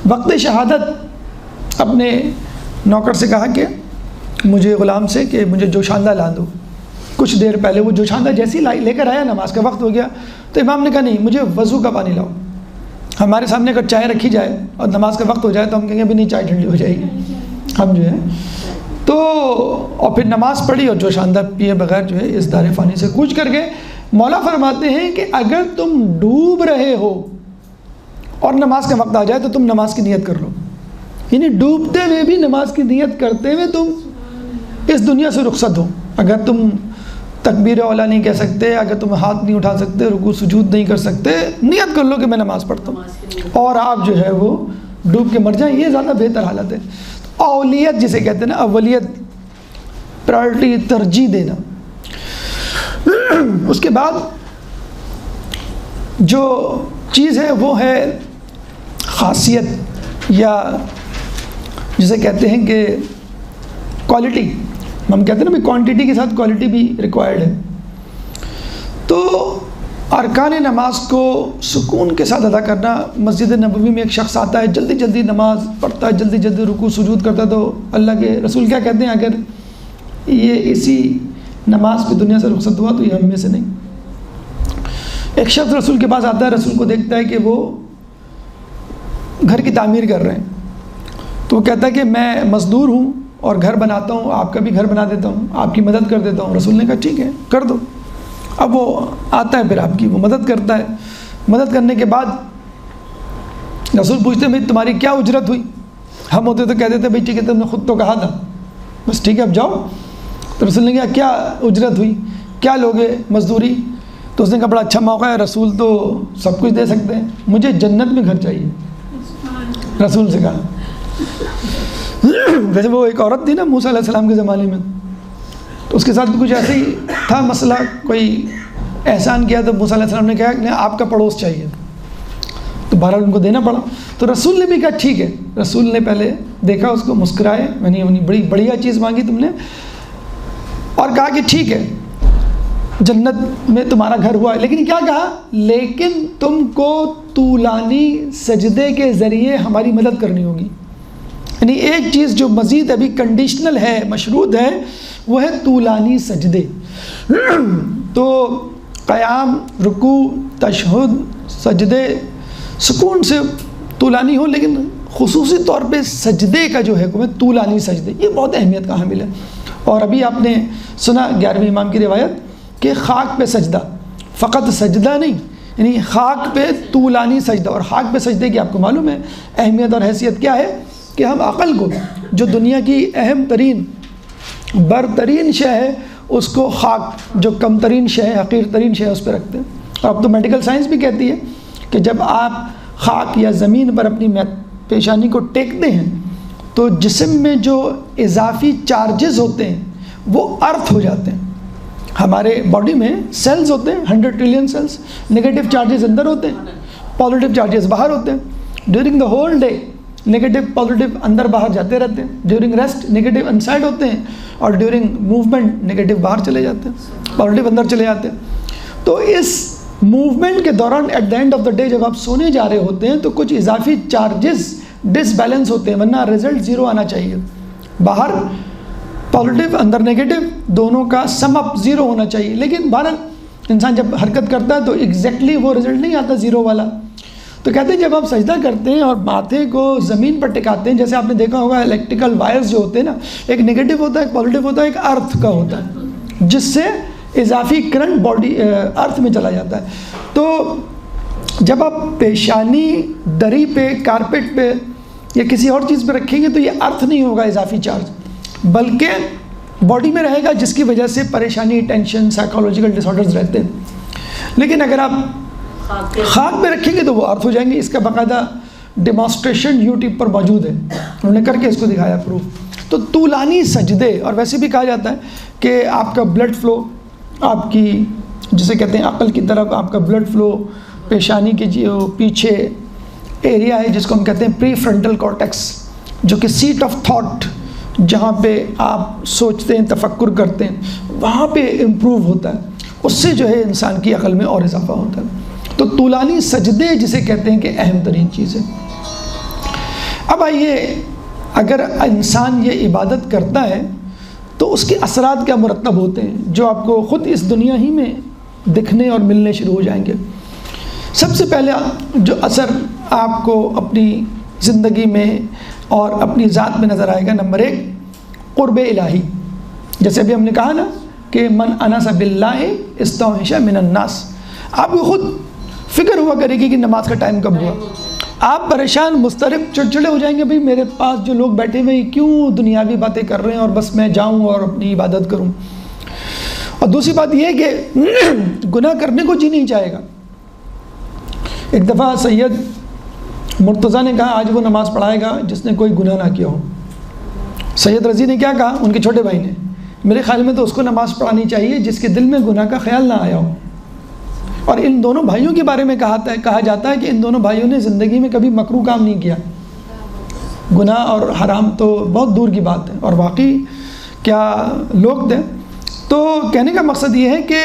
وقت شہادت اپنے نوکر سے کہا کہ مجھے غلام سے کہ مجھے جوشاندہ لا دو. کچھ دیر پہلے وہ جوشاندہ جیسی لے کر آیا، نماز کا وقت ہو گیا. تو امام نے کہا نہیں مجھے وضو کا پانی لاؤ. ہمارے سامنے اگر چائے رکھی جائے اور نماز کا وقت ہو جائے تو ہم کہیں گے ابھی نہیں، چائے ٹھنڈی ہو جائے گی. ہم جو ہے تو اور پھر نماز پڑھی اور جوشاندہ پیے بغیر جو ہے اس دار فانی سے کوچ کر گئے. مولا فرماتے ہیں کہ اگر تم ڈوب رہے ہو اور نماز کا وقت آ جائے تو تم نماز کی نیت کر لو. یعنی ڈوبتے ہوئے بھی نماز کی نیت کرتے ہوئے تم اس دنیا سے رخصت ہو. اگر تم تکبیر اولا نہیں کہہ سکتے، اگر تم ہاتھ نہیں اٹھا سکتے، رکوع سجود نہیں کر سکتے، نیت کر لو کہ میں نماز پڑھتا ہوں اور آپ جو ہے وہ ڈوب کے مر جائیں. یہ زیادہ بہتر حالت ہے. اولیت جسے کہتے ہیں نا، اولیت، پرائرٹی، ترجیح دینا. اس کے بعد جو چیز ہے وہ ہے خاصیت، یا جسے کہتے ہیں کہ کوالٹی. ہم کہتے ہیں نا کوانٹٹی کے ساتھ کوالٹی بھی ریکوائرڈ ہے. تو ارکان نماز کو سکون کے ساتھ ادا کرنا. مسجد نبوی میں ایک شخص آتا ہے، جلدی جلدی نماز پڑھتا ہے، جلدی جلدی رکوع سجود کرتا ہے. تو اللہ کے رسول کیا کہتے ہیں؟ اگر یہ اسی نماز پہ دنیا سے رخصت ہوا تو یہ ہم میں سے نہیں۔ ایک شخص رسول کے پاس آتا ہے، رسول کو دیکھتا ہے کہ وہ گھر کی تعمیر کر رہے ہیں، تو وہ کہتا ہے کہ میں مزدور ہوں اور گھر بناتا ہوں، آپ کا بھی گھر بنا دیتا ہوں، آپ کی مدد کر دیتا ہوں۔ رسول نے کہا ٹھیک ہے کر دو۔ اب وہ آتا ہے، پھر آپ کی وہ مدد کرتا ہے۔ مدد کرنے کے بعد رسول پوچھتے ہیں بھائی تمہاری کیا اجرت ہوئی؟ ہم ہوتے تو کہہ دیتے بھائی ٹھیک ہے تم نے خود تو کہا تھا، بس ٹھیک ہے اب جاؤ۔ تو رسول نے کہا کیا اجرت ہوئی، کیا لوگے مزدوری؟ تو اس نے کہا بڑا اچھا موقع ہے، رسول تو سب کچھ دے سکتے ہیں، مجھے جنت میں گھر چاہیے۔ رسول سے کہا ویسے وہ ایک عورت تھی نا موسیٰ علیہ السلام کے زمانے میں، تو اس کے ساتھ بھی کچھ ایسے ہی تھا مسئلہ، کوئی احسان کیا تو موسیٰ علیہ السلام نے کہا کہ آپ کا پڑوس چاہیے، تو بہرحال ان کو دینا پڑا۔ تو رسول نے بھی کہا ٹھیک ہے۔ رسول نے پہلے دیکھا اس کو، مسکرائے، میں نے بڑی بڑھیا چیز مانگی تم نے، اور کہا کہ ٹھیک ہے جنت میں تمہارا گھر ہوا ہے، لیکن کیا کہا؟ لیکن تم کو طولانی سجدے کے ذریعے ہماری مدد کرنی ہوگی۔ یعنی ایک چیز جو مزید ابھی کنڈیشنل ہے، مشروط ہے، وہ ہے طولانی سجدے۔ تو قیام، رکوع، تشہد، سجدے سکون سے طولانی ہو، لیکن خصوصی طور پہ سجدے کا جو ہے وہ طولانی سجدے، یہ بہت اہمیت کا حامل ہے۔ اور ابھی آپ نے سنا 11ویں امام کی روایت کہ خاک پہ سجدہ، فقط سجدہ نہیں، یعنی خاک پہ طولانی سجدہ۔ اور خاک پہ سجدے کی آپ کو معلوم ہے اہمیت اور حیثیت کیا ہے، کہ ہم عقل کو جو دنیا کی اہم ترین برترین شے ہے اس کو خاک، جو کم ترین شے ہے، حقیر ترین شے ہے، اس پہ رکھتے ہیں۔ اور اب تو میڈیکل سائنس بھی کہتی ہے کہ جب آپ خاک یا زمین پر اپنی پیشانی کو ٹیکتے ہیں تو جسم میں جو اضافی چارجز ہوتے ہیں وہ ارتھ ہو جاتے ہیں۔ ہمارے باڈی میں سیلز ہوتے ہیں 100 ٹریلین سیلز، نگیٹو چارجز اندر ہوتے ہیں، پازیٹیو چارجز باہر ہوتے ہیں۔ During the whole day negative positive اندر باہر جاتے رہتے ہیں، ڈیورنگ ریسٹ نگیٹو انسائڈ ہوتے ہیں، اور ڈیورنگ موومنٹ نگیٹو باہر چلے جاتے ہیں، پازیٹیو اندر چلے جاتے ہیں۔ تو اس موومنٹ کے دوران at the end of the day جب آپ سونے جا رہے ہوتے ہیں تو کچھ اضافی چارجز ڈس بیلنس ہوتے ہیں، ورنہ رزلٹ زیرو آنا چاہیے۔ باہر پازیٹیو اندر نگیٹو دونوں کا سم اپ زیرو ہونا چاہیے، لیکن بہرحال انسان جب حرکت کرتا ہے تو ایگزیکٹلی وہ رزلٹ نہیں آتا زیرو والا۔ تو کہتے ہیں جب آپ سجدہ کرتے ہیں اور ماتھے کو زمین پر ٹکاتے ہیں، جیسے آپ نے دیکھا ہوگا الیکٹریکل وائرز جو ہوتے ہیں نا، ایک نگیٹو ہوتا ہے، ایک پازیٹیو ہوتا ہے، ایک ارتھ کا ہوتا ہے، جس سے اضافی کرنٹ باڈی ارتھ میں چلا جاتا ہے۔ تو جب آپ پیشانی دری پہ، کارپیٹ پہ یا کسی اور چیز پہ رکھیں گے تو یہ ارتھ نہیں ہوگا اضافی چارج، بلکہ باڈی میں رہے گا، جس کی وجہ سے پریشانی، ٹینشن، سائیکولوجیکل ڈس آرڈرز رہتے ہیں۔ لیکن اگر آپ خاک پہ رکھیں گے تو وہ ارتھ ہو جائیں گے۔ اس کا باقاعدہ ڈیمانسٹریشن یوٹیوب پر موجود ہے، انہوں نے کر کے اس کو دکھایا پروف۔ تو طولانی سجدے، اور ویسے بھی کہا جاتا ہے کہ آپ کا بلڈ فلو، آپ کی جسے کہتے ہیں عقل کی طرف آپ کا بلڈ فلو، پیشانی کے جو پیچھے ایریا ہے جس کو ہم کہتے ہیں پری فرنٹل کارٹیکس، جو کہ سیٹ آف تھاٹ، جہاں پہ آپ سوچتے ہیں، تفکر کرتے ہیں، وہاں پہ امپروو ہوتا ہے، اس سے جو ہے انسان کی عقل میں اور اضافہ ہوتا ہے۔ تو طولانی سجدے جسے کہتے ہیں کہ اہم ترین چیز ہے۔ اب آئیے، اگر انسان یہ عبادت کرتا ہے تو اس کے اثرات کیا مرتب ہوتے ہیں، جو آپ کو خود اس دنیا ہی میں دکھنے اور ملنے شروع ہو جائیں گے۔ سب سے پہلے جو اثر آپ کو اپنی زندگی میں اور اپنی ذات میں نظر آئے گا، نمبر 1 قرب الہی۔ جیسے ابھی ہم نے کہا نا کہ من انس باللہ استوحش من الناس، آپ کو خود فکر ہوا کرے گی کہ نماز کا ٹائم کب ہوا۔ آپ پریشان، مضطرب، چڑچڑے ہو جائیں گے، بھئی میرے پاس جو لوگ بیٹھے ہوئے کیوں دنیاوی باتیں کر رہے ہیں اور بس میں جاؤں اور اپنی عبادت کروں۔ اور دوسری بات یہ ہے کہ گناہ کرنے کو جی نہیں چاہے گا۔ ایک دفعہ سید مرتضیٰ نے کہا آج وہ نماز پڑھائے گا جس نے کوئی گناہ نہ کیا ہو۔ سید رضی نے کیا کہا، ان کے چھوٹے بھائی نے، میرے خیال میں تو اس کو نماز پڑھانی چاہیے جس کے دل میں گناہ کا خیال نہ آیا ہو۔ اور ان دونوں بھائیوں کے بارے میں کہا جاتا ہے کہ ان دونوں بھائیوں نے زندگی میں کبھی مکروہ کام نہیں کیا۔ گناہ اور حرام تو بہت دور کی بات ہے، اور واقعی کیا لوگ تھے۔ تو کہنے کا مقصد یہ ہے کہ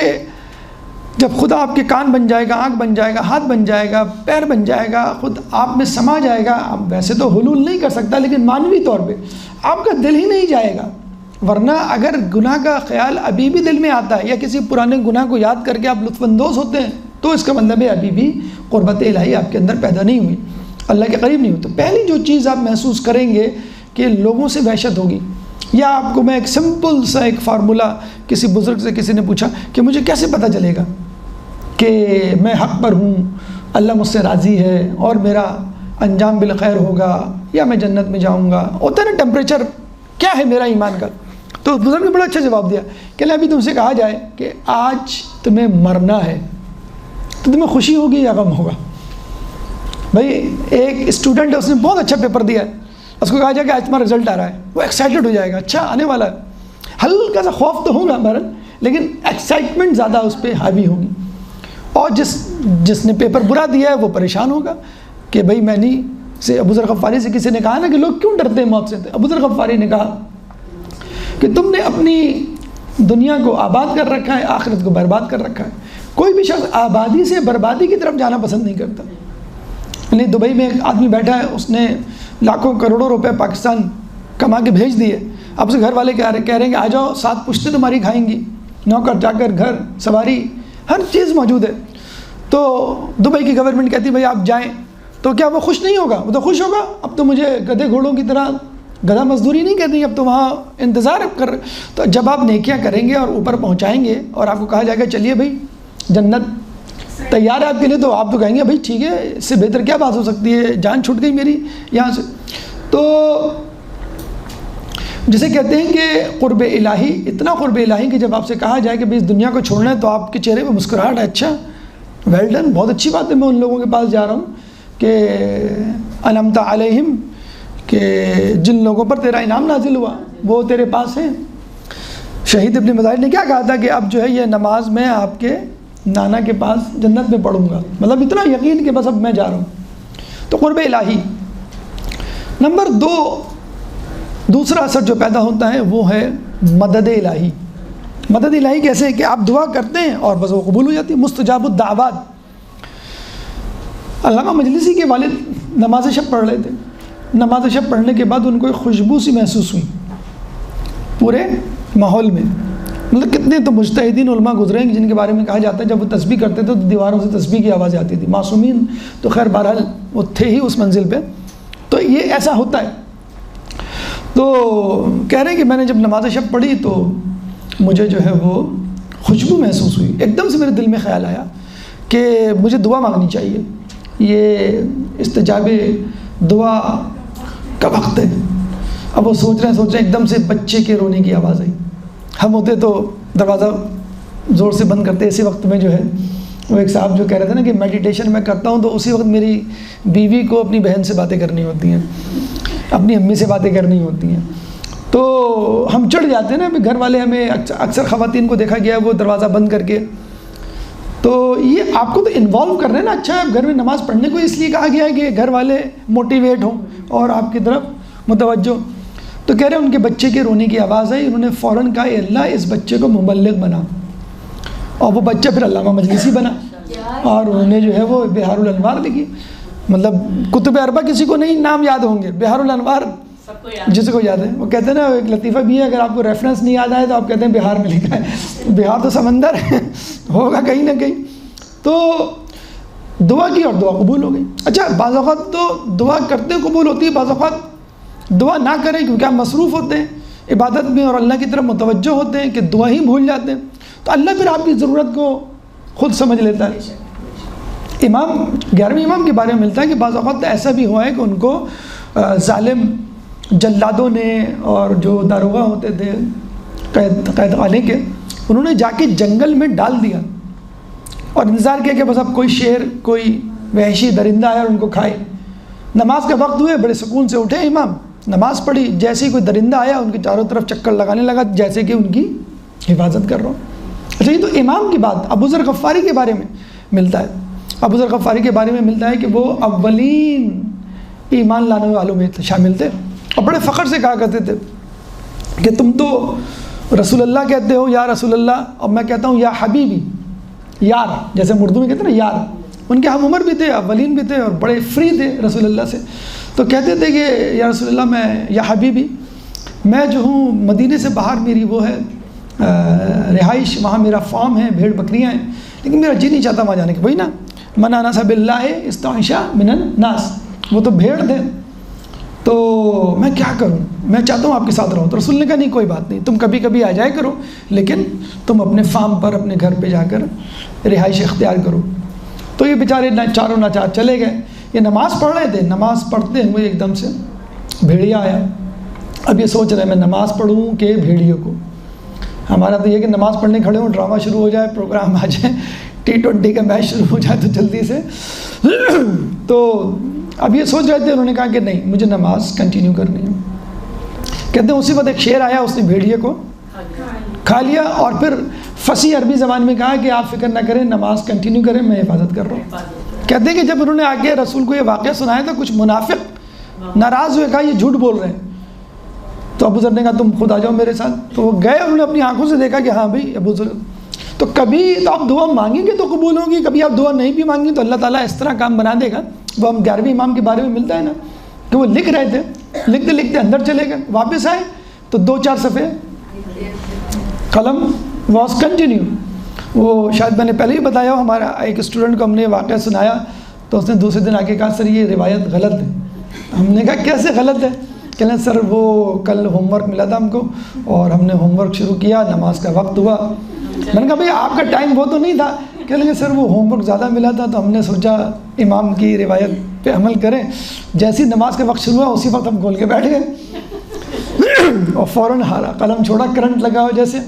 جب خدا آپ کے کان بن جائے گا، آنکھ بن جائے گا، ہاتھ بن جائے گا، پیر بن جائے گا، خود آپ میں سما جائے گا، آپ ویسے تو حلول نہیں کر سکتا لیکن معنوی طور پہ آپ کا دل ہی نہیں جائے گا، ورنہ اگر گناہ کا خیال ابھی بھی دل میں آتا ہے یا کسی پرانے گناہ کو یاد کر کے آپ لطف اندوز ہوتے ہیں تو اس کا مطلب ہے ابھی بھی قربت الہی آپ کے اندر پیدا نہیں ہوئی، اللہ کے قریب نہیں ہوئی۔ تو پہلی جو چیز آپ محسوس کریں گے کہ لوگوں سے وحشت ہوگی، یا آپ کو میں ایک سمپل سا ایک فارمولہ کسی بزرگ سے کسی نے پوچھا کہ مجھے کیسے پتہ چلے گا کہ میں حق پر ہوں، اللہ مجھ سے راضی ہے اور میرا انجام بالخیر ہوگا یا میں جنت میں جاؤں گا، ہوتا ہے نا ٹیمپریچر کیا ہے میرا ایمان کا۔ تو بزرگ نے بڑا اچھا جواب دیا کہ ابھی تم سے کہا جائے کہ آج تمہیں مرنا ہے تو تمہیں خوشی ہوگی یا غم ہوگا؟ بھائی ایک اسٹوڈنٹ ہے، اس نے بہت اچھا پیپر دیا ہے، اس کو کہا جائے کہ آج تمہارا رزلٹ آ رہا ہے، وہ ایکسائٹڈ ہو جائے گا، اچھا آنے والا ہے، ہلکا سا خوف تو ہوگا بہرحال، لیکن ایکسائٹمنٹ زیادہ اس پہ حاوی ہوگی۔ اور جس نے پیپر برا دیا ہے وہ پریشان ہوگا کہ بھائی میں نہیں سے ابو ذر غفاری سے کسی نے کہا نا کہ لوگ کیوں ڈرتے ہیں موت سے، ابو ذر غفاری نے کہا کہ تم نے اپنی دنیا کو آباد کر رکھا ہے، آخرت کو برباد کر رکھا ہے۔ کوئی بھی شخص آبادی سے بربادی کی طرف جانا پسند نہیں کرتا۔ یعنی دبئی میں ایک آدمی بیٹھا ہے، اس نے لاکھوں کروڑوں روپے پاکستان کما کے بھیج دیے، اب سے گھر والے کہہ رہے ہیں کہ آ جاؤ 7 پشتیں تمہاری کھائیں گی، نوکر چاکر گھر سواری ہر چیز موجود ہے۔ تو دبئی کی گورنمنٹ کہتی ہے بھائی آپ جائیں، تو کیا وہ خوش نہیں ہوگا؟ وہ تو خوش ہوگا، اب تو مجھے گدھے گھوڑوں کی طرح گدھا مزدوری نہیں کرنی، اب تو وہاں انتظار کر۔ تو جب آپ نیکیاں کریں گے اور اوپر پہنچائیں گے اور آپ کو کہا جائے گا چلیے بھائی جنت تیار ہے آپ کے لیے، تو آپ تو کہیں گے بھائی ٹھیک ہے، اس سے بہتر کیا بات ہو سکتی ہے، جان چھوٹ گئی میری یہاں سے۔ تو جسے کہتے ہیں کہ قرب الہی، اتنا قرب الہی کہ جب آپ سے کہا جائے کہ بھائی اس دنیا کو چھوڑنا ہے تو آپ کے چہرے پہ مسکراہٹ ہے، اچھا ویل ڈن، بہت اچھی بات ہے، میں ان لوگوں کے پاس جا رہا ہوں کہ انعمت علیہم، کہ جن لوگوں پر تیرا انعام نازل ہوا وہ تیرے پاس ہیں۔ شہید ابن مظاہر نے کیا کہا تھا کہ اب جو ہے یہ نماز میں آپ کے نانا کے پاس جنت میں پڑھوں گا، مطلب اتنا یقین کہ بس اب میں جا رہا ہوں۔ تو قرب الہی۔ نمبر 2، دوسرا اثر جو پیدا ہوتا ہے وہ ہے مدد الہی۔ مدد الہی کیسے کہ آپ دعا کرتے ہیں اور بس وہ قبول ہو جاتی ہے، مستجاب الدعوات۔ علامہ مجلسی کے والد نماز شب پڑھ رہے تھے، نماز شب پڑھنے کے بعد ان کو ایک خوشبو سی محسوس ہوئی پورے ماحول میں۔ مطلب کتنے تو مجتہدین علماء گزرے ہیں جن کے بارے میں کہا جاتا ہے جب وہ تسبیح کرتے تھے تو دیواروں سے تسبیح کی آوازیں آتی تھی، معصومین تو خیر بہرحال وہ تھے ہی اس منزل پہ، تو یہ ایسا ہوتا ہے۔ تو کہہ رہے ہیں کہ میں نے جب نماز شب پڑھی تو مجھے جو ہے وہ خوشبو محسوس ہوئی، ایک دم سے میرے دل میں خیال آیا کہ مجھے دعا مانگنی چاہیے، یہ استجاب دعا کا وقت ہے۔ اب وہ سوچ رہے ہیں ایک دم سے بچے کے رونے کی آواز آئی۔ ہم ہوتے تو دروازہ زور سے بند کرتے، اسی وقت میں جو ہے وہ ایک صاحب جو کہہ رہے تھے نا کہ میڈیٹیشن میں کرتا ہوں تو اسی وقت میری بیوی کو اپنی بہن سے باتیں کرنی ہوتی ہیں، اپنی امی سے باتیں کرنی ہوتی ہیں، تو ہم چڑھ جاتے ہیں نا۔ گھر والے ہمیں اکثر خواتین کو دیکھا گیا ہے وہ دروازہ بند کر کے، تو یہ آپ کو تو انوالو کر رہے ہیں نا۔ اچھا ہے گھر میں نماز پڑھنے کو اس لیے کہا گیا ہے کہ گھر والے موٹیویٹ ہوں اور آپ کی طرف متوجہ۔ تو کہہ رہے ہیں ان کے بچے کے رونے کی آواز آئی، انہوں نے فوراً کہا اے اللہ اس بچے کو مبلغ بنا، اور وہ بچہ پھر علامہ مجلسی بنا، اور انہوں نے جو ہے وہ بہار الانوار لکھی۔ مطلب کتب اربع کسی کو نہیں نام یاد ہوں گے، بہار الانوار جس کو یاد ہے۔ وہ کہتے ہیں نا ایک لطیفہ بھی ہے، اگر آپ کو ریفرنس نہیں یاد آئے تو آپ کہتے ہیں بہار میں لکھا ہے، بہار تو سمندر ہے ہوگا کہیں نہ کہیں۔ تو دعا کی اور دعا قبول ہو گئی۔ اچھا بعض اوقات تو دعا کرتے قبول ہوتی ہے، بعض اوقات دعا نہ کریں کیونکہ آپ مصروف ہوتے ہیں عبادت میں اور اللہ کی طرف متوجہ ہوتے ہیں کہ دعا ہی بھول جاتے ہیں، تو اللہ پھر آپ کی ضرورت کو خود سمجھ لیتا ہے۔ امام 11ویں امام کے بارے میں ملتا ہے کہ بعض اوقات ایسا بھی ہوا ہے کہ ان کو ظالم جلادوں نے اور جو داروغہ ہوتے تھے قید خانے کے، انہوں نے جا کے جنگل میں ڈال دیا اور انتظار کیا کہ بس اب کوئی شیر کوئی وحشی درندہ آیا اور ان کو کھائے۔ نماز کا وقت ہوئے، بڑے سکون سے اٹھے امام، نماز پڑھی، جیسے ہی کوئی درندہ آیا ان کے چاروں طرف چکر لگانے لگا جیسے کہ ان کی حفاظت کر رہا ہوں۔ اچھا یہ تو امام کی بات ابو ذر غفاری کے بارے میں ملتا ہے۔ ابو ذر غفاری کے بارے میں ملتا ہے کہ وہ اولین ایمان لانے والوں میں شامل تھے اور بڑے فخر سے کہا کرتے تھے کہ تم تو رسول اللہ کہتے ہو یا رسول اللہ، اور میں کہتا ہوں یا حبیبی، یار، جیسے اردو میں کہتے ہیں نا یار۔ ان کے ہم عمر بھی تھے، اولین بھی تھے اور بڑے فری تھے رسول اللہ سے، تو کہتے تھے کہ یا رسول اللہ میں یا حبیبی میں جو ہوں مدینے سے باہر میری وہ ہے رہائش، وہاں میرا فارم ہے، بھیڑ بکریاں ہیں، لیکن میرا جی نہیں چاہتا وہاں جانے کے. وہی نا من انس باللہ استعشا من الناس، وہ تو بھیڑ تھے. تو میں کیا کروں، میں چاہتا ہوں آپ کے ساتھ رہوں. تو رسول نے کہا نہیں کوئی بات نہیں، تم کبھی کبھی آ جائے کرو، لیکن تم اپنے فارم پر اپنے گھر پہ جا کر رہائش اختیار کرو. تو یہ بیچارے چاروں ناچار چلے گئے. یہ نماز پڑھ رہے تھے، نماز پڑھتے ہوئے ایک دم سے بھیڑیا آیا. اب یہ سوچ رہے ہیں میں نماز پڑھوں کہ بھیڑیے کو. ہمارا تو یہ کہ نماز پڑھنے کھڑے ہوں، ڈرامہ شروع ہو جائے، پروگرام آ جائے، T20 کا میچ شروع ہو جائے تو جلدی سے. تو اب یہ سوچ رہے تھے، انہوں نے کہا کہ نہیں مجھے نماز کنٹینیو کرنی ہے. کہتے ہیں اسی وقت ایک شیر آیا، اس نے بھیڑیے کو کھا لیا اور پھر فصیح عربی زبان میں کہا کہ آپ فکر نہ کریں، نماز کنٹینیو کریں، میں حفاظت کر رہا ہوں. کہتے ہیں کہ جب انہوں نے آگے رسول کو یہ واقعہ سنایا تو کچھ منافق ناراض ہوئے، کہا یہ جھوٹ بول رہے ہیں. تو ابو ذر نے کہا تم خود آ جاؤ میرے ساتھ. تو وہ گئے، انہوں نے اپنی آنکھوں سے دیکھا کہ ہاں بھائی ابو ذر. تو کبھی تو آپ دعا مانگیں گے تو قبول ہوگی، کبھی آپ دعا نہیں بھی مانگیں تو اللہ تعالیٰ اس طرح کام بنا دے گا. وہ ہم 11ویں امام کے بارے میں ملتا ہے نا کہ وہ لکھ رہے تھے، لکھتے لکھتے اندر چلے گئے، واپس آئے تو 2-4 صفحے قلم واز کنٹینیو. وہ شاید میں نے پہلے ہی بتایا، ہمارا ایک اسٹوڈنٹ کو ہم نے واقعہ سنایا تو اس نے دوسرے دن آ کے کہا سر یہ روایت غلط ہے. ہم نے کہا کیسے غلط ہے؟ کہنے سر وہ کل ہوم ورک ملا تھا ہم کو اور ہم نے ہوم ورک شروع کیا، نماز کا وقت ہوا. میں نے کہا بھائی آپ کا ٹائم وہ تو نہیں تھا. کہنے لگے سر وہ ہوم ورک زیادہ ملا تھا تو ہم نے سوچا امام کی روایت پہ عمل کریں. جیسی نماز کا وقت شروع ہوا اسی وقت ہم کھول کے بیٹھ گئے اور فوراً ہارا، قلم چھوڑا، کرنٹ لگا ہو جیسے.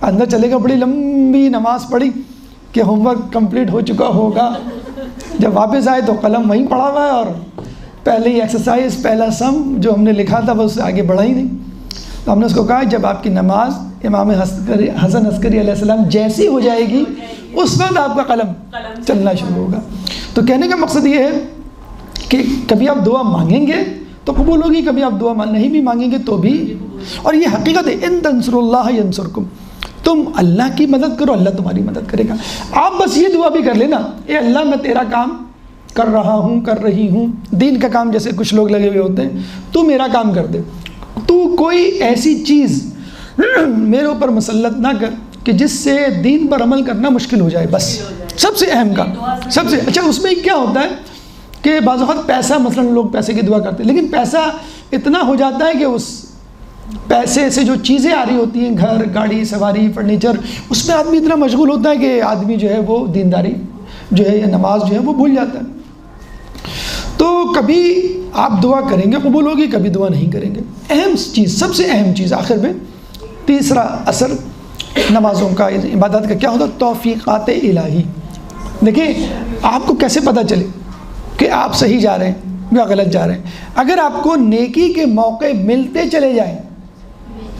اندر چلے گا، بڑی لمبی نماز پڑھی کہ ہوم ورک کمپلیٹ ہو چکا ہوگا. جب واپس آئے تو قلم وہیں پڑا ہوا ہے اور پہلے ہی ایکسرسائز، پہلا سم جو ہم نے لکھا تھا وہ اس سے آگے بڑھا ہی نہیں. تو ہم نے اس کو کہا جب آپ کی نماز امام حسن عسکری علیہ السلام جیسی ہو جائے گی اس وقت آپ کا قلم چلنا شروع ہوگا. تو کہنے کا مقصد یہ ہے کہ کبھی آپ دعا مانگیں گے تو قبول ہوگی، کبھی آپ دعا نہیں بھی مانگیں گے تو بھی. اور یہ حقیقت ہے، ان تنصروا اللہ ینصرکم، تم اللہ کی مدد کرو اللہ تمہاری مدد کرے گا. آپ بس یہ دعا بھی کر لینا، اے اللہ میں تیرا کام کر رہا ہوں، کر رہی ہوں، دین کا کام جیسے کچھ لوگ لگے ہوئے ہوتے ہیں، تو میرا کام کر دے. تو کوئی ایسی چیز میرے اوپر مسلط نہ کر کہ جس سے دین پر عمل کرنا مشکل ہو جائے. بس سب سے اہم کام، سب سے اچھا. اس میں کیا ہوتا ہے کہ بعض اوقات پیسہ، مثلا لوگ پیسے کی دعا کرتے ہیں لیکن پیسہ اتنا ہو جاتا ہے کہ اس پیسے سے جو چیزیں آ رہی ہوتی ہیں، گھر، گاڑی، سواری، فرنیچر، اس میں آدمی اتنا مشغول ہوتا ہے کہ آدمی جو ہے وہ دینداری جو ہے یا نماز جو ہے وہ بھول جاتا ہے. تو کبھی آپ دعا کریں گے قبول ہوگی، کبھی دعا نہیں کریں گے. اہم چیز، سب سے اہم چیز آخر میں تیسرا اثر نمازوں کا، عبادت کا کیا ہوتا ہے؟ توفیقات الہی. دیکھیں آپ کو کیسے پتہ چلے کہ آپ صحیح جا رہے ہیں یا غلط جا رہے ہیں؟ اگر آپ کو نیکی کے موقع ملتے چلے جائیں،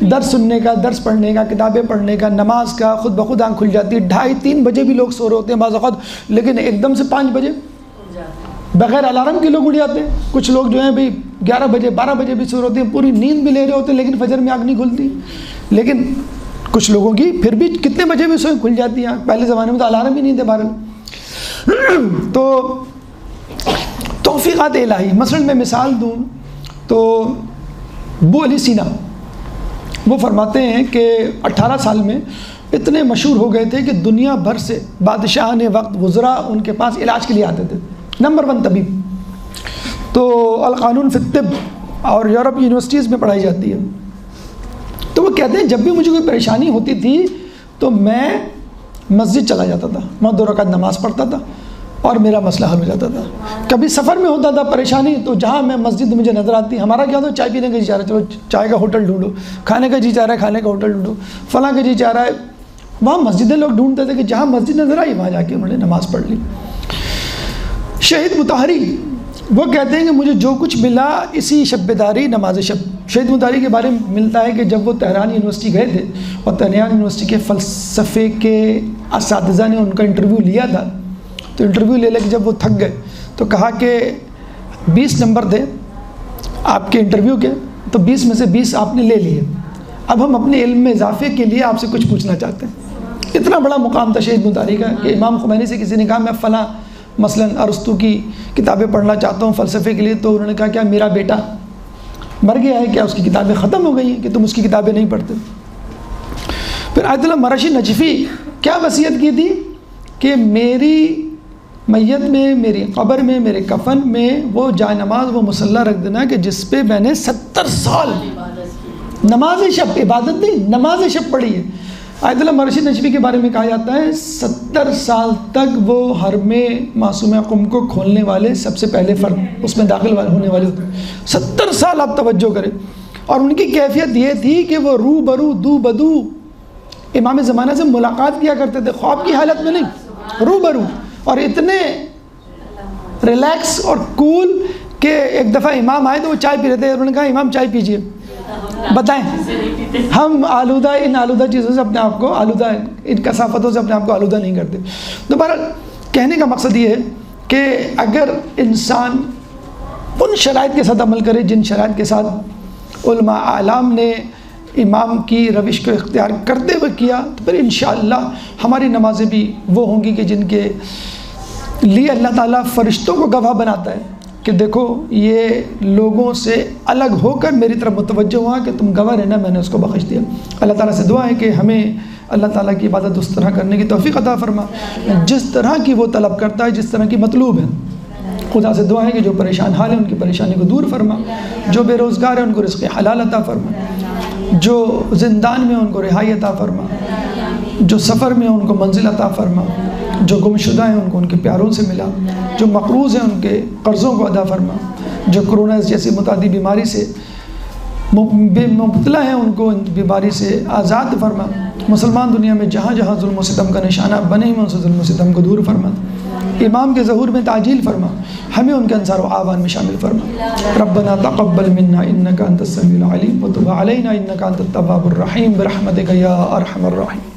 درس سننے کا، درس پڑھنے کا، کتابیں پڑھنے کا، نماز کا، خود بخود آنکھ کھل جاتی ہے. 2:30-3 بجے بھی لوگ سو رہے ہوتے ہیں بعض اوقات، لیکن ایک دم سے 5 بجے بغیر الارم کے لوگ اٹھ جاتے ہیں. کچھ لوگ جو ہیں بھائی 11 بجے 12 بجے بھی سو رہے ہوتے ہیں، پوری نیند بھی لے رہے ہوتے ہیں لیکن فجر میں آنکھ نہیں کھلتی. لیکن کچھ لوگوں کی پھر بھی کتنے بجے بھی سوئیں کھل جاتی ہے. پہلے زمانے میں تو الارم ہی نہیں تھے بہرحال. تو توفیقات الہی، مثلا میں مثال دوں تو ابو علی سینا وہ فرماتے ہیں کہ 18 سال میں اتنے مشہور ہو گئے تھے کہ دنیا بھر سے بادشاہ نے وقت وزراء ان کے پاس علاج کے لیے آتے تھے. نمبر 1 طبیب. تو القانون فی الطب اور یورپ یونیورسٹیز میں پڑھائی جاتی ہے. تو وہ کہتے ہیں جب بھی مجھے کوئی پریشانی ہوتی تھی تو میں مسجد چلا جاتا تھا، میں 2 رکعت نماز پڑھتا تھا اور میرا مسئلہ حل ہو جاتا تھا. کبھی سفر میں ہوتا تھا پریشانی تو جہاں میں مسجد مجھے نظر آتی، ہمارا کیا ہوتا، چائے پینے کا جی چاہ رہا ہے چلو چائے کا ہوٹل ڈھونڈو، کھانے کا جی چاہ رہا ہے کھانے کا ہوٹل ڈھونڈو، فلاں کا جی چاہ رہا ہے. وہاں مسجدیں لوگ ڈھونڈتے تھے کہ جہاں مسجد نظر آئی وہاں جا کے انہوں نے نماز پڑھ لی. شہید مطہری وہ کہتے ہیں کہ مجھے جو کچھ ملا اسی شب بیداری نماز شب. شہید مطہری کے بارے میں ملتا ہے کہ جب وہ تہران یونیورسٹی گئے تھے اور تہران یونیورسٹی کے فلسفے کے اساتذہ نے ان کا انٹرویو لیا تھا، تو انٹرویو لے کے جب وہ تھک گئے تو کہا کہ 20 نمبر تھے آپ کے انٹرویو کے، تو 20 میں سے 20 آپ نے لے لیے، اب ہم اپنے علم میں اضافے کے لیے آپ سے کچھ پوچھنا چاہتے ہیں. اتنا بڑا مقام تھا شہید مطہری کا کہ امام خمینی سے کسی نے کہا میں فلاں مثلا ارسطو کی کتابیں پڑھنا چاہتا ہوں فلسفے کے لیے، تو انہوں نے کہا کیا میرا بیٹا مر گیا ہے کیا اس کی کتابیں ختم ہو گئی ہیں کہ تم اس کی کتابیں نہیں پڑھتے؟ پھر آیت اللہ مرشی نجفی کیا وصیت کی تھی کہ میری میت میں، میری قبر میں، میرے کفن میں وہ جائے نماز، وہ مصلی رکھ دینا کہ جس پہ میں نے 70 سال نماز شب، عبادت نہیں، نماز شب پڑھی ہے۔ آیت اللہ مرشی نجفی کے بارے میں کہا جاتا ہے 70 سال تک وہ حرم معصومہ قم کو کھولنے والے سب سے پہلے فرد اس میں داخل ہونے والے ہوتے ہیں۔ 70 سال آپ توجہ کریں، اور ان کی کیفیت یہ تھی کہ وہ رو برو دو بدو امام زمانہ سے ملاقات کیا کرتے تھے، خواب کی حالت میں نہیں، رو برو، اور اتنے ریلیکس اور کول کہ ایک دفعہ امام آئے تو وہ چائے پی رہے تھے، انہوں نے کہا امام چائے پیجئے، بتائیں ہم ان آلودہ چیزوں سے اپنے آپ کو آلودہ، ان کثافتوں سے اپنے آپ کو آلودہ نہیں کرتے۔ دوبارہ کہنے کا مقصد یہ ہے کہ اگر انسان ان شرائط کے ساتھ عمل کرے جن شرائط کے ساتھ علماء اعلام نے امام کی روش کو اختیار کرتے ہوئے کیا، تو پھر انشاءاللہ ہماری نمازیں بھی وہ ہوں گی کہ جن کے لیے اللہ تعالیٰ فرشتوں کو گواہ بناتا ہے کہ دیکھو یہ لوگوں سے الگ ہو کر میری طرف متوجہ ہوا کہ تم گواہ رہنا، میں نے اس کو بخش دیا۔ اللہ تعالیٰ سے دعا ہے کہ ہمیں اللہ تعالیٰ کی عبادت اس طرح کرنے کی توفیق عطا فرما جس طرح کی وہ طلب کرتا ہے، جس طرح کی مطلوب ہے۔ خدا سے دعا ہے کہ جو پریشان حال ہیں ان کی پریشانی کو دور فرما، جو بے روزگار ہیں ان کو رزق حلال عطا فرما، جو زندان میں ان کو رہائی عطا فرما، جو سفر میں ان کو منزل عطا فرما، جو گم شدہ ہیں ان کو ان کے پیاروں سے ملا، جو مقروض ہیں ان کے قرضوں کو ادا فرما، جو کرونا جیسی متعدی بیماری سے مبتلا ہیں ان کو ان بیماری سے آزاد فرما۔ مسلمان دنیا میں جہاں جہاں ظلم و ستم کا نشانہ بنے ہیں ان سے ظلم و ستم کو دور فرما، امام کے ظہور میں تعجیل فرما، ہمیں ان کے انصار و اعوان میں شامل فرما۔ ربنا تقبل منا انک انت السمیع العلیم وتب علینا انک انت التواب الرحیم برحمتک یا ارحم الراحمین۔